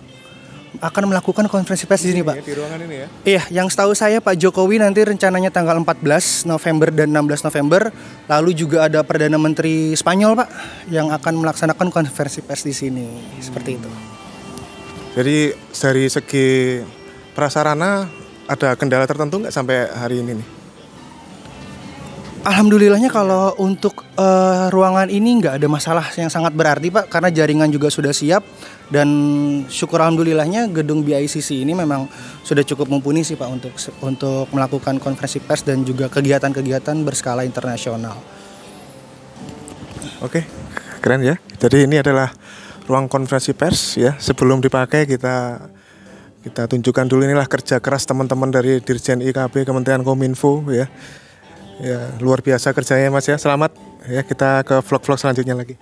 akan melakukan konferensi pers di sini Pak. Di ruangan ini ya? Iya, yang setahu saya Pak Jokowi nanti rencananya tanggal 14 November dan 16 November. Lalu juga ada Perdana Menteri Spanyol Pak yang akan melaksanakan konferensi pers di sini. Seperti itu. Jadi dari segi prasarana ada kendala tertentu nggak sampai hari ini nih? Alhamdulillahnya kalau untuk ruangan ini nggak ada masalah yang sangat berarti Pak, karena jaringan juga sudah siap dan syukur alhamdulillahnya gedung BICC ini memang sudah cukup mumpuni sih Pak untuk melakukan konferensi pers dan juga kegiatan-kegiatan berskala internasional. Oke, keren ya. Jadi ini adalah ruang konferensi pers ya. Sebelum dipakai kita tunjukkan dulu inilah kerja keras teman-teman dari Dirjen IKP Kementerian Kominfo ya. Ya, luar biasa kerjanya Mas ya. Selamat ya, kita ke vlog-vlog selanjutnya lagi.